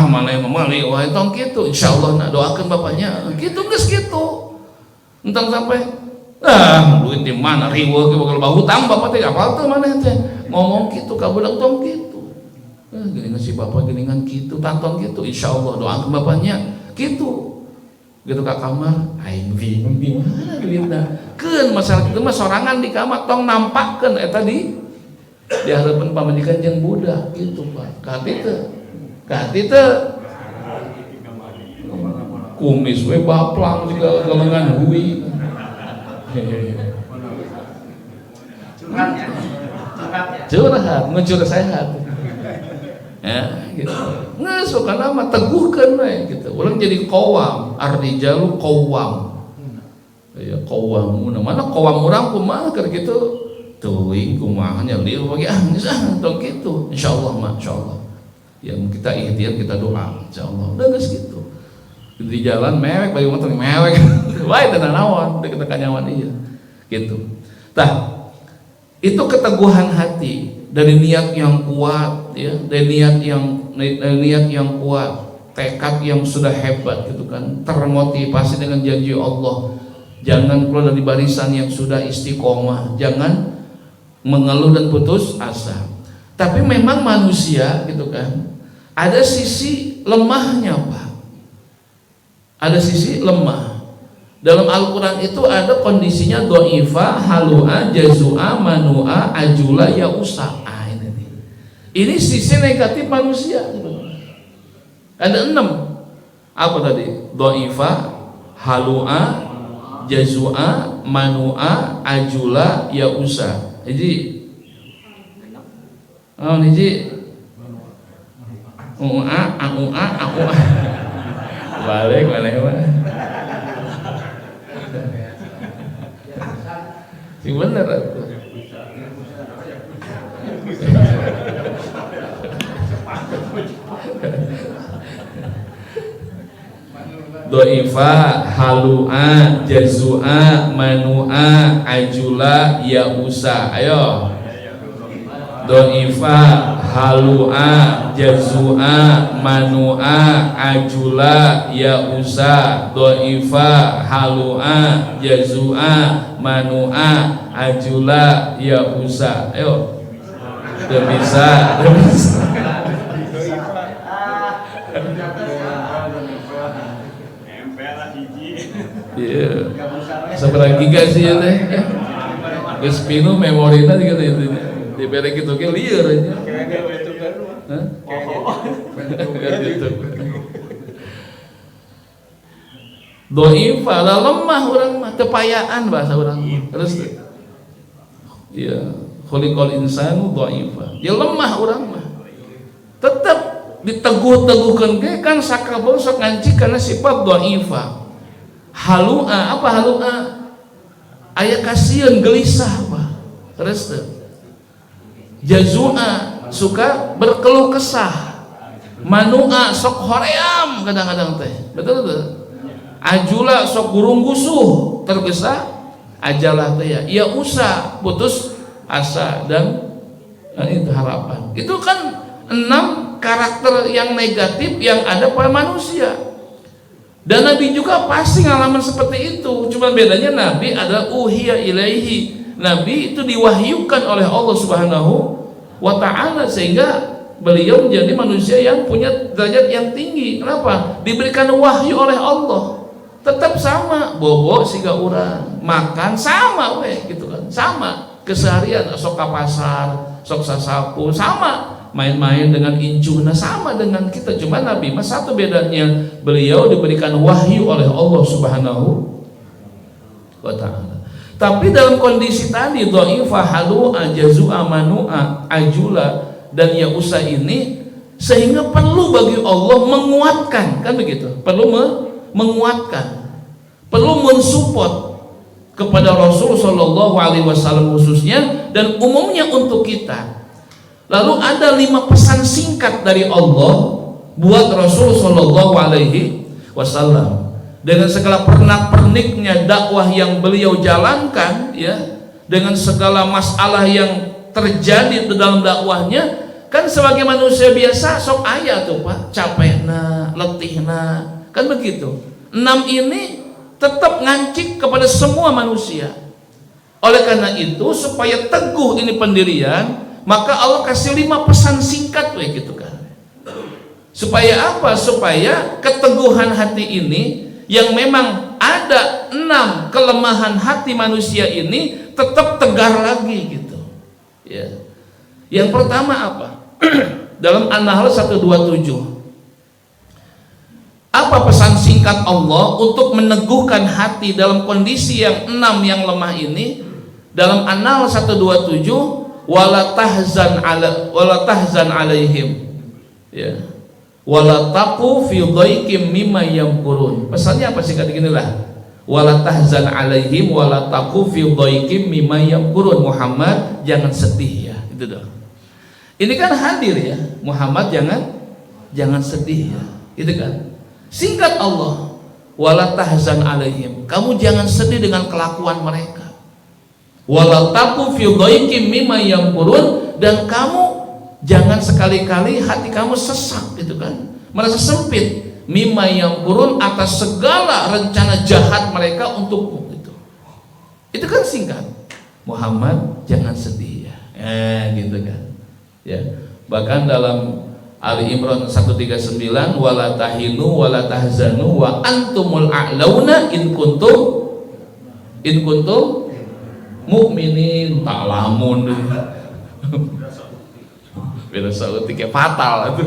mana yang memali wah tong gitu insyaallah nak doakan bapaknya gitu geus gitu entang sampai duit di mana riweuh ge bakal hutang bapak teh apal teh maneh teh ngomong gitu ka budak tong gitu geuningan si bapak geuningan gitu tanton gitu insyaallah doakan bapaknya gitu gitu ke kamar, aing bingung di mana duitna. Keun masalah kitu mah sorangan di kamar tong nampakkeun eta di harapan pamajikan jeung budak gitu Pak. Ka teu kumis we baplang juga galengan hui. Curhat, ngucur sehat. Ya, gitu. Nggak suka nama teguhkan we gitu. Ulang jadi qawam, ar-rijalu qawam. Ya qawamuna. Mana qawam urang kumaha keur kitu teuing kumaha nya lieu bagi geus tong kitu insyaallah masyaallah ya kita ikhtiar kita doa insyaallah udah geus kitu di jalan mewek bagi motor mewek wae teh naon deket kanyawan ieu gitu tah itu keteguhan hati dari niat yang kuat ya dari niat yang kuat tekad yang sudah hebat gitu kan termotivasi dengan janji Allah jangan keluar dari barisan yang sudah istiqomah jangan mengeluh dan putus asa tapi memang manusia gitu kan ada sisi lemahnya Pak ada sisi lemah dalam Al-Quran itu ada kondisinya do'ifa, halu'a, jazu'a, manu'a, ajula, ya'usa ini sisi negatif manusia ada 6 apa tadi do'ifa, halu'a, jazu'a, manu'a, ajula, ya'usa jadi u'a balik mana sih bener atuh do'ifa, halu'a, jazu'a, manu'a, ajula, ya'usa ayo do'ifa, halu'a, jazu'a, manu'a, ajula, ya'usa do'ifa, halu'a, jazu'a, manu'a, ajula, ya'usa ayo udah bisa iya seberapa giga sih ya teh geus pinu memorina gitu itu dibere kitu ge lieur aja do'ifa lah lemah urang mah tepayaan bahasa urang terus iya khuliqal insanu do'ifa ya lemah urang mah tetap diteguh-teguhkeun ge kan sakabeu sok ngancik kana sifat do'ifa halu'a apa halu'a aya kasieun gelisah Pak terus jazu'a suka berkeluh kesah manu'a sok hoream kadang-kadang teh betul ajula sok gurung gusuh tergesa ajalah teh ya usah putus asa dan itu harapan itu kan 6 karakter yang negatif yang ada pada manusia dan Nabi juga pasti ngalaman seperti itu cuma bedanya Nabi adalah uhiya ilaihi Nabi itu diwahyukan oleh Allah Subhanahu wa ta'ala sehingga beliau menjadi manusia yang punya derajat yang tinggi kenapa? Diberikan wahyu oleh Allah tetap sama bobo siga urang makan sama weh gitu kan sama keseharian sok ka pasar sok sasapu sama main-main dengan injuna sama dengan kita cuma Nabi mas satu bedanya beliau diberikan wahyu oleh Allah Subhanahu wa ta'ala tapi dalam kondisi tadi dha'ifa halu'a jazu'a manu'a ajula dan ya'usa ini sehingga perlu bagi Allah menguatkan kan begitu perlu menguatkan perlu mensupport kepada Rasul Shallallahu Alaihi Wasallam khususnya dan umumnya untuk kita. Lalu ada 5 pesan singkat dari Allah buat Rasul Shallallahu Alaihi Wasallam dengan segala pernak-perniknya dakwah yang beliau jalankan, ya, dengan segala masalah yang terjadi dalam dakwahnya. Kan sebagai manusia biasa sok aya tuh Pak, capekna, letihna, kan begitu. 6 ini tetap ngancik kepada semua manusia. Oleh karena itu supaya teguh ini pendirian, maka Allah kasih 5 pesan singkat gitu kan. Supaya apa? Supaya keteguhan hati ini yang memang ada 6 kelemahan hati manusia ini tetap tegar lagi gitu. Ya. Yang pertama apa? Dalam An-Nahl 127. Apa pesan singkat Allah untuk meneguhkan hati dalam kondisi yang 6 yang lemah ini? Dalam An-Nahl 127, wala tahzan alaihim. Ya. Wala taqu fi dhaikim mimma yamkurun. Pesannya apa singkat beginilah. wala tahzan alaihim wala taku fi dhaiqim mimma yamkurun. Muhammad jangan sedih ya, itu dong. Ini kan hadir ya, Muhammad jangan sedih ya, itu kan. Singkat Allah, wala tahzan alaihim, kamu jangan sedih dengan kelakuan mereka. Wala taku fi dhaiqim mimma yamkurun, dan kamu jangan sekali-kali hati kamu sesak gitu kan, merasa sempit mimma yamkurun, atas segala rencana jahat mereka untukmu gitu. Itu kan singkat. Muhammad jangan sedih ya. Gitu kan. Ya. Bahkan dalam Ali Imran 139, wala tahinu wala tahzanu wa antumul a'launa in kuntum mukminin. Tak lamun. Beda sauti kayak fatal itu.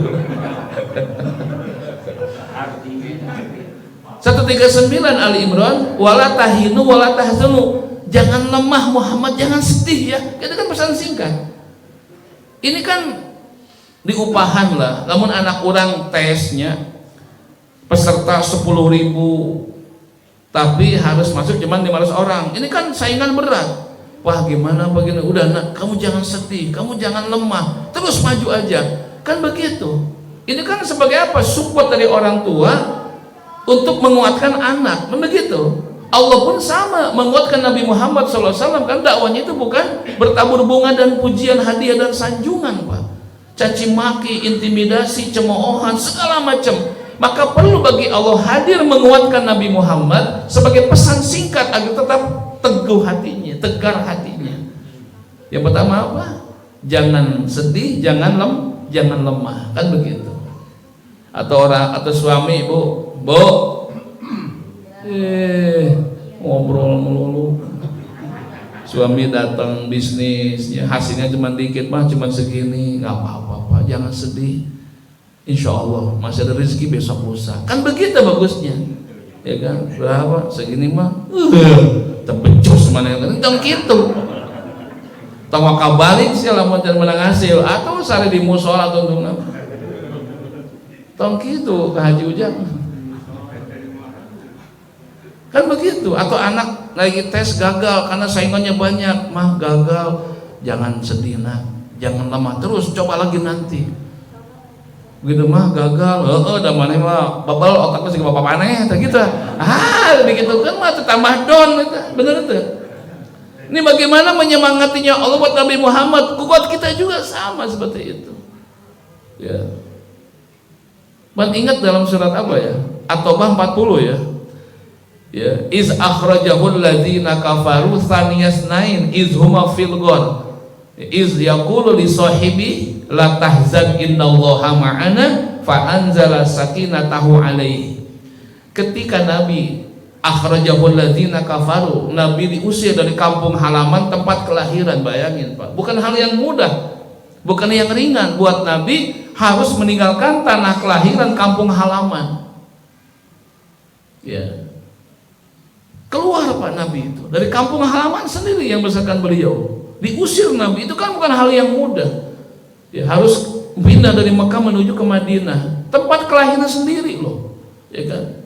139 Ali Imran, wala tahinu wala tahzanu, jangan lemah Muhammad, jangan sedih ya. Itu kan pesan singkat. Ini kan diupahan lah, namun anak orang tesnya peserta 10.000 tapi harus masuk cuma 500 orang. Ini kan saingan berat. Wah gimana begini, udah nak, kamu jangan sedih, kamu jangan lemah, terus maju aja. Kan begitu. Ini kan sebagai apa? Support dari orang tua untuk menguatkan anak, begitu. Allah pun sama menguatkan Nabi Muhammad SAW, kan dakwanya itu bukan bertabur bunga dan pujian, hadiah dan sanjungan, Pak. Caci maki, intimidasi, cemoohan, segala macam. Maka perlu bagi Allah hadir menguatkan Nabi Muhammad sebagai pesan singkat agar tetap teguh hatinya, tegar hatinya. Yang pertama apa? Jangan sedih, jangan lemah, kan begitu. Atau suami, bu, ngobrol melulu. Suami datang bisnisnya, hasilnya cuma dikit, mah cuma segini, nggak apa-apa, jangan sedih. Insya Allah masih ada rezeki besok lusa. Kan begitu bagusnya, ya kan? Berapa? Segini mah, terpecus mana yang tentang gitu. Tawakal balik sih lah mau menang hasil, atau sari di musola atau untuk apa? Tong gitu ke Haji Ujang. Kan begitu. Atau anak lagi tes gagal karena saingannya banyak, mah gagal, jangan sedih nak, jangan lemah, terus coba lagi nanti. Begitu mah gagal, udah mana mah babal otaknya sih bapak aneh, gitu. Begitu kan mah tambah down, bener itu. Ini bagaimana menyemangatinya Allah buat Nabi Muhammad, buat kita juga sama seperti itu. Ya. Man ingat dalam surat apa ya? At-Taubah 40 ya. Ya, iz akhrajahul ladzina kafaru tsaniyasnain iz huma fil ghar. Iz yaqulu li sahibi la tahzan innallaha ma'ana fa anzala sakinatahu alaihi. Ketika Nabi akhrajahul ladzina kafaru, Nabi diusir dari kampung halaman tempat kelahiran, bayangin Pak. Bukan hal yang mudah. Bukan yang ringan buat Nabi harus meninggalkan tanah kelahiran, kampung halaman. Ya. Keluar Pak Nabi itu dari kampung halaman sendiri yang besarkan beliau. Diusir Nabi itu kan bukan hal yang mudah. Ya, harus pindah dari Mekah menuju ke Madinah, tempat kelahiran sendiri loh. Ya kan?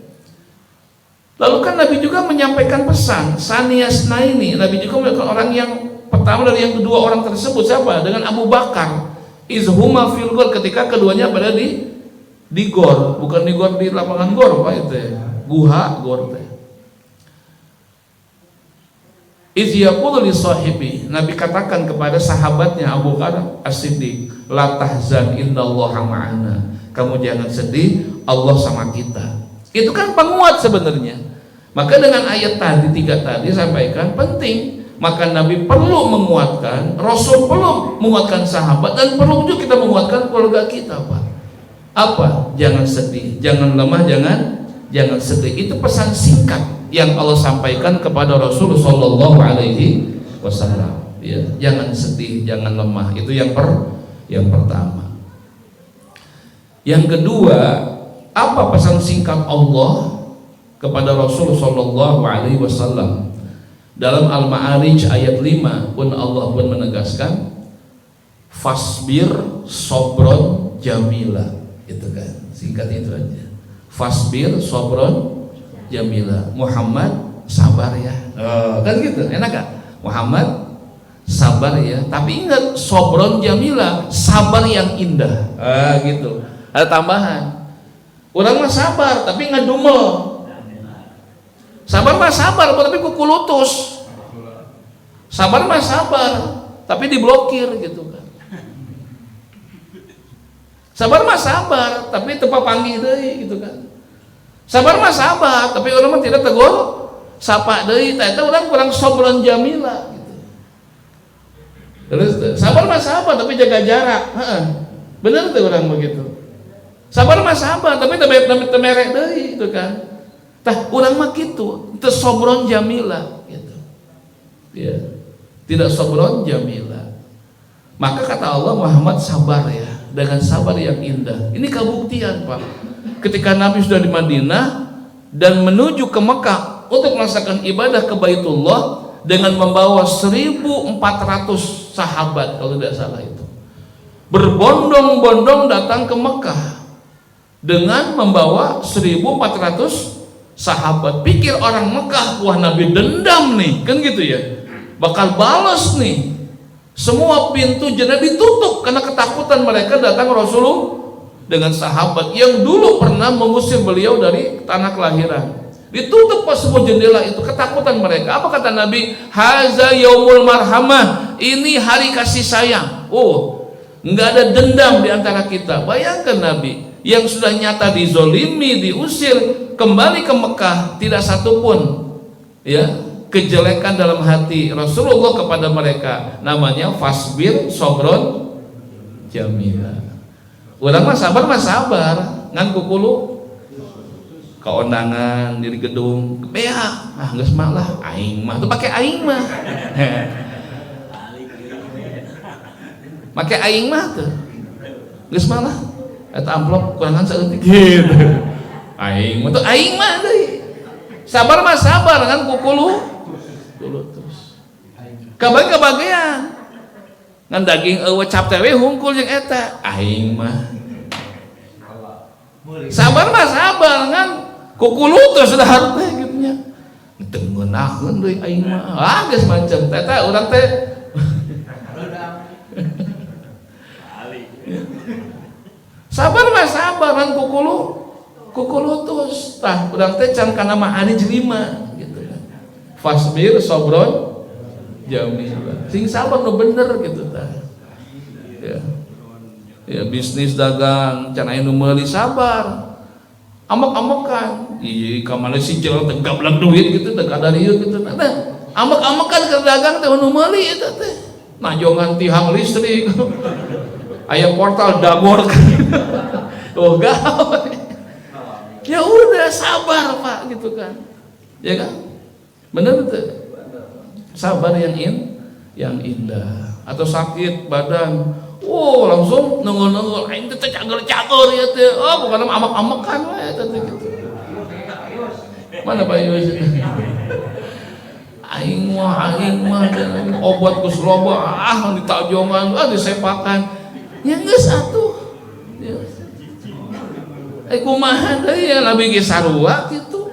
Lalu kan Nabi juga menyampaikan pesan Saniyasnaini. Nabi juga melakukan orang yang pertama dari yang kedua orang tersebut siapa? Dengan Abu Bakar. Izhuma fil ghor, ketika keduanya berada di gor, bukan di gor di lapangan gor Pak itu ya. Guha gor teh. Iz yaqulu li sahibi, Nabi katakan kepada sahabatnya Abu Bakar As-Siddiq, la tahzan innallaha ma'ana. Kamu jangan sedih, Allah sama kita. Itu kan penguat sebenarnya. Maka dengan ayat tadi 3 tadi sampaikan penting. Maka Nabi perlu menguatkan, Rasul perlu menguatkan sahabat, dan perlu juga kita menguatkan keluarga kita, Pak. Apa? Jangan sedih, jangan lemah, jangan sedih. Itu pesan singkat yang Allah sampaikan kepada Rasul sallallahu alaihi wasallam. Ya, jangan sedih, jangan lemah. Itu yang pertama. Yang kedua, apa pesan singkat Allah kepada Rasul sallallahu alaihi wasallam? Dalam Al-Ma'arij ayat 5 pun Allah pun menegaskan fasbir sobron jamila, itu kan, singkat itu aja. Fasbir sobron jamila. Muhammad sabar ya. Kan gitu, enak gak? Muhammad sabar ya, tapi ingat sobron jamila, sabar yang indah. Gitu. Ada tambahan. Orang mah sabar tapi ngadumel. Sabar mah sabar tapi kukulutus. Sabar mah sabar tapi diblokir gitu kan. Sabar mah sabar tapi tepa panggih deui gitu kan. Sabar mah sabar tapi orang mah tidak tegur sapa deui, eta urang kurang sobron jamila gitu. Terus sabar mah sabar tapi jaga jarak. Bener tuh orang begitu. Sabar mah sabar tapi temerek deui gitu kan. Tah urang mah kitu, teu sobron jamila gitu. Ya. Tidak sobron jamila. Maka kata Allah, Muhammad sabar ya, dengan sabar yang indah. Ini kabuktian, Pak. Ketika Nabi sudah di Madinah dan menuju ke Mekah untuk melaksanakan ibadah ke Baitullah dengan membawa 1.400 sahabat kalau tidak salah itu. Berbondong-bondong datang ke Mekah dengan membawa 1.400 sahabat. Pikir orang Mekah, wah Nabi dendam nih, kan gitu ya, bakal balas nih. Semua pintu jendela ditutup karena ketakutan mereka datang Rasulullah dengan sahabat yang dulu pernah mengusir beliau dari tanah kelahiran. Ditutup pas semua jendela itu, ketakutan mereka. Apa kata Nabi? Haza yaumul marhamah, ini hari kasih sayang. Oh, nggak ada dendam di antara kita. Bayangkan Nabi yang sudah nyata dizolimi, diusir, kembali ke Mekah, tidak satupun ya kejelekan dalam hati Rasulullah kepada mereka. Namanya fasbir sobron jamila. Urang mah sabar ngan kukulu kaondangan di gedung beak, geus mah lah aing mah tuh pakai aing mah. Make aing mah tuh geus mah lah eta amplop kurangan saeutik gitu. Aing mah tuh aing mah deui. Sabar mah sabar kan kukulu terus. Kabagian. Ngan daging eueuh cap teh we hungkul jeung eta. Aing mah. Sabar mah sabar kan kukulu terus sudah hareup teh kitu nya. Teu ngeunaheun deui aing mah. Geus macem eta urang teh sabar mah sabar kan kukulu terus tah urang teh can kana mah ani jelima gitu kan. Fasbir sobron jamila. Sing sabar nu bener gitu tah. Ya bisnis dagang can aya nu meuli sabar. Amek-amekan. Ieu ka Malaysia jelema teh gablak duit gitu teh kada rieu gitu tah. Amek-amekan keur dagang teh nu meuli eta teh. Najongan tihang listrik. Aya portal dagor. Oh gawe. Ya udah sabar Pak gitu kan. Ya kan? Bener tuh. Sabar yang indah. Atau sakit badan, oh langsung nengol-nengol aing teh cager-cager ya teh. Oh bukan amak-amakan we eta teh gitu. Mana Pak Yus? Aing mah obat geus loba ditajongan, disepakan. Ya geus atuh. Ya. Kumaha deui ya Nabi ge sarua kitu.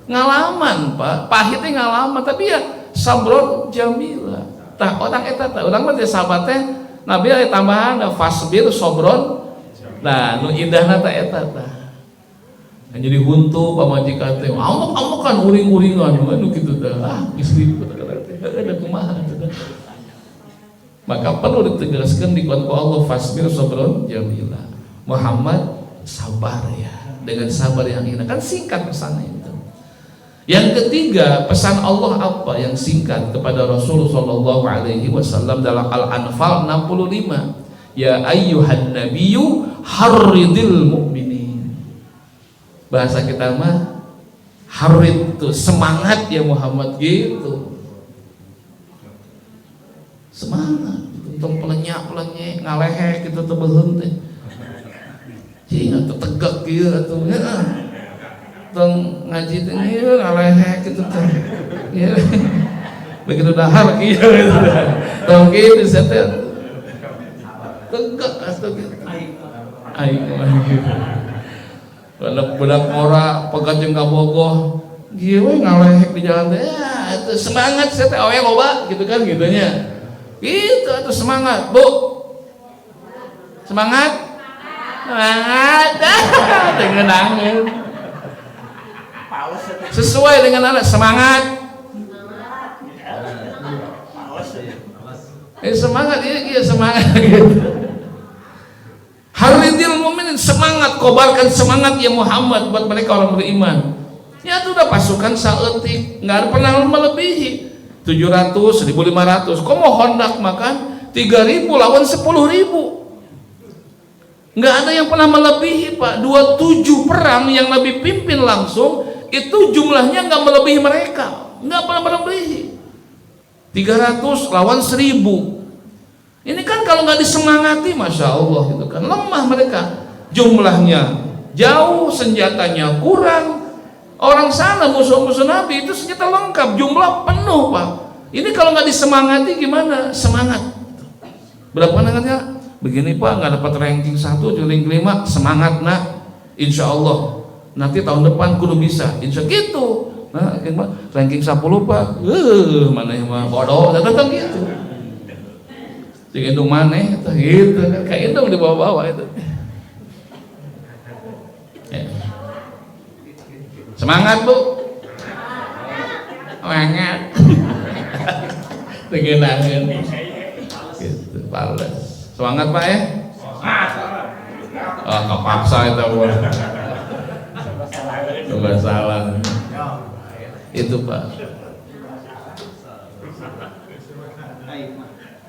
Ngalaman Pak, pahit teh ngalaman tapi ya sabron jamila. Tah orang eta teh, urang mah teh sahabat teh Nabi aya tambahan fasbir sobron. Nah, nu indahna teh eta tah. Jadi huntu pamajikan teh, amok-amokan uring-uringan anu kitu teh. Geus ribut teh. Ada kumaha teh. Maka perlu ditegaskan di ku Allah fasbir sobron jamila. Muhammad sabar ya, dengan sabar yang indah. Kan singkat pesannya itu. Yang ketiga, pesan Allah apa yang singkat kepada Rasul sallallahu alaihi wasallam dalam Al-Anfal 65. Ya ayyuhan nabiyyu harridil mu'minin. Bahasa kita mah harrid itu semangat ya Muhammad gitu. Semangat, tong pelenyak-pelenyak ngalehe gitu teu beuheum teh. Cing atuh tegak kieu atuh nya. Tong ngaji teh ieu ngalehe gitu teh. Ya. Begitu dahar kieu gitu. Tong kieu disete. Tegak atuh gitu. Aing mah. Budak ora pegat jeung kabogoh Gue ngalehek di jalan teh, ya itu semangat saya teh awe loba gitu kan gitunya. Gitu atau semangat, Bu. Semangat. Semangat. Dengan angin. Sesuai dengan anak semangat. Semangat iya semangat gitu. Haridil mu'minin, semangat, kobarkan semangat ya Muhammad buat mereka orang beriman. Ya itu udah pasukan saeutik, nggak pernah melebihi 700, 1500. Kok mau hondak makan 3000 lawan 10.000. Nggak ada yang pernah melebihi Pak. 27 perang yang Nabi pimpin langsung itu jumlahnya nggak melebihi mereka, nggak pernah melebihi. 300 lawan 1000. Ini kan kalau nggak disemangati, masya Allah gitu kan, lemah mereka. Jumlahnya jauh, senjatanya kurang. Orang sana musuh-musuh Nabi itu senjata lengkap, jumlah penuh Pak. Ini kalau nggak disemangati gimana? Semangat. Berapa nangannya? Begini Pak, nggak dapat ranking 1, ranking 5, semangat nak. Insya Allah nanti tahun depan kudu bisa. Insya gitu. Nah, ranking 10 Pak. Mana yang mah bodoh, datang gitu. Jadi indung maneh gitu kan, kayak indung di bawah-bawah itu. Ya. Semangat Bu. Semangat. Tengenangan. Gitu, balas. Semangat Pak ya. Ah, kepaksa itu Bu. Coba salah. Itu Pak.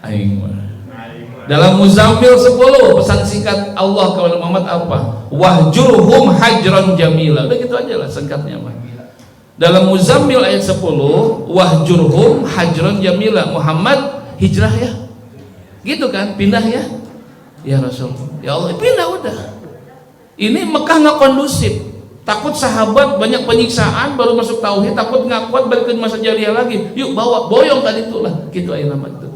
Aing mah. Dalam Muzammil 10 pesan singkat Allah kepada Muhammad apa? Wahjurhum hajran jamila. Udah gitu aja lah singkatnya mah. Dalam Muzammil ayat 10, wahjurhum hajran jamila. Muhammad hijrah ya. Gitu kan, pindah ya. Ya Rasul. Ya Allah, pindah udah. Ini Mekah nggak kondusif. Takut sahabat banyak penyiksaan baru masuk tauhid, takut nggak kuat balik ke masa jahiliyah lagi. Yuk bawa boyong tadi itulah. Gitu aja nama itu.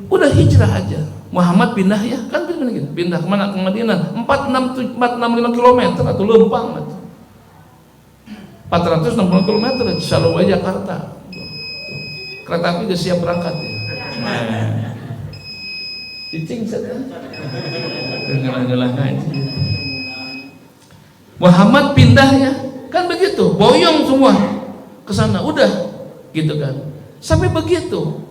Udah hijrah aja. Muhammad pindah ya, kan pindah gitu. Pindah kemana? Ke Madinah. 465 km atau lempang itu. 460 km dari Shalawai Jakarta. Kereta api udah siap berangkat ya. Cicing saja. Dengar-dengar ngaji. Muhammad pindah ya, kan begitu. Boyong semua ke sana, udah gitu kan. Sampai begitu.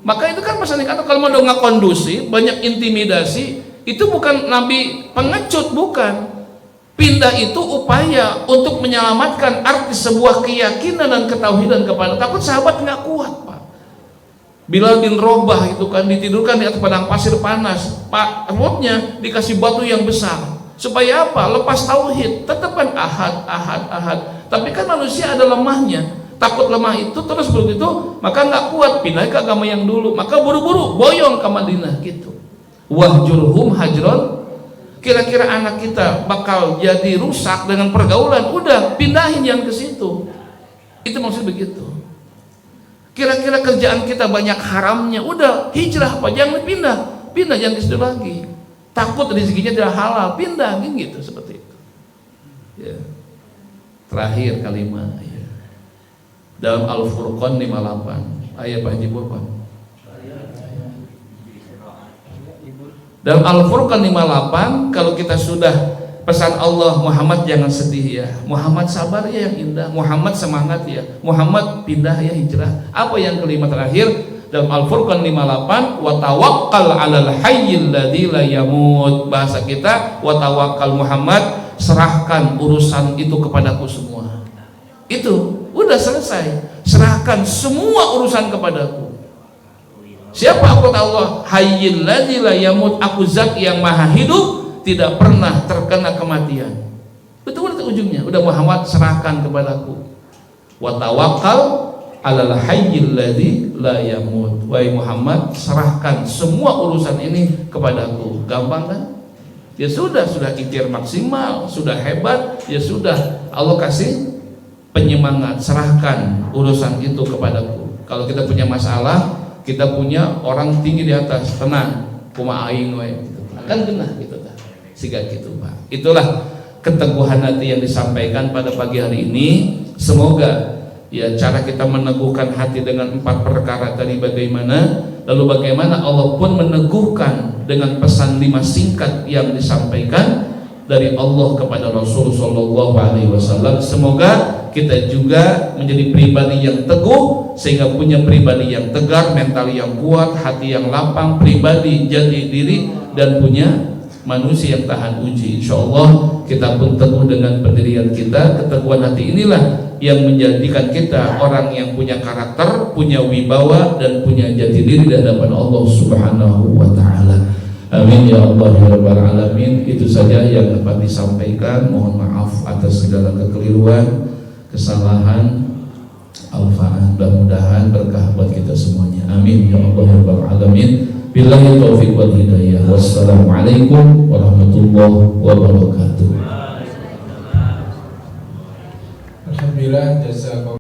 Maka itu kan pesan kata kalau mau nggak kondusif, banyak intimidasi, itu bukan Nabi pengecut, bukan. Pindah itu upaya untuk menyelamatkan arti sebuah keyakinan dan ketauhidan kepada. Takut sahabat nggak kuat Pak. Bilal bin Robah itu kan ditidurkan di atas padang pasir panas. Pak, rambutnya dikasih batu yang besar. Supaya apa? Lepas tauhid. Tetap kan ahad. Tapi kan manusia ada lemahnya. Takut lemah itu terus begitu, maka nggak kuat, pindah ke agama yang dulu, maka buru-buru boyong ke Madinah gitu. Wahjurhum hajron. Kira-kira anak kita bakal jadi rusak dengan pergaulan, udah pindahin yang ke situ. Itu maksud begitu. Kira-kira kerjaan kita banyak haramnya, udah hijrah apa, jangan pindah jangan ke situ lagi. Takut rezekinya tidak halal, pindah gitu seperti itu. Ya. Terakhir kalimat. Ya. Dalam Al-Furqan 58 ayat Pak Haji Bapak. Dalam Al-Furqan 58 kalau kita sudah pesan Allah, Muhammad jangan sedih ya, Muhammad sabar ya yang indah, Muhammad semangat ya, Muhammad pindah ya hijrah. Apa yang kelima terakhir dalam Al-Furqan 58, wa tawakkal 'alal hayyil ladzi la yamut. Bahasa kita, wa tawakkal Muhammad, serahkan urusan itu kepadaku semua. Itu udah selesai, serahkan semua urusan kepadaku. Siapa aku? Allah hayyil ladzi la yamut, aku zat yang maha hidup, tidak pernah terkena kematian. Betul itu ujungnya, udah Muhammad serahkan kepadaku. Wa tawakkal 'alal hayyil ladzi la yamut. Wahai Muhammad, serahkan semua urusan ini kepadaku. Gampang kan? Ya sudah ikhtiar maksimal, sudah hebat, ya sudah Allah kasih penyemangat, serahkan urusan itu kepadaku. Kalau kita punya masalah, kita punya orang tinggi di atas, tenang, kumaha aing we, akan genah gitu tah. Siga gitu Pak. Itulah keteguhan hati yang disampaikan pada pagi hari ini. Semoga ya cara kita meneguhkan hati dengan 4 perkara tadi bagaimana, lalu bagaimana Allah pun meneguhkan dengan pesan 5 singkat yang disampaikan dari Allah kepada Rasul Shallallahu Alaihi Wasallam. Semoga kita juga menjadi pribadi yang teguh, sehingga punya pribadi yang tegar, mental yang kuat, hati yang lapang, pribadi jati diri, dan punya manusia yang tahan uji. Insya Allah kita pun teguh dengan pendirian kita. Keteguhan hati inilah yang menjadikan kita orang yang punya karakter, punya wibawa, dan punya jati diri di hadapan Allah Subhanahu wa Ta'ala. Amin ya Allah ya Rabbal Alamin. Itu saja yang dapat disampaikan. Mohon maaf atas segala kekeliruan, kesalahan. Al-Fa'an, mudah-mudahan berkah buat kita semuanya. Amin ya Allah ya Rabbal Alamin. Billahi taufiq wal hidayah. Wassalamualaikum warahmatullahi wabarakatuh. Alhamdulillah, jazakallahu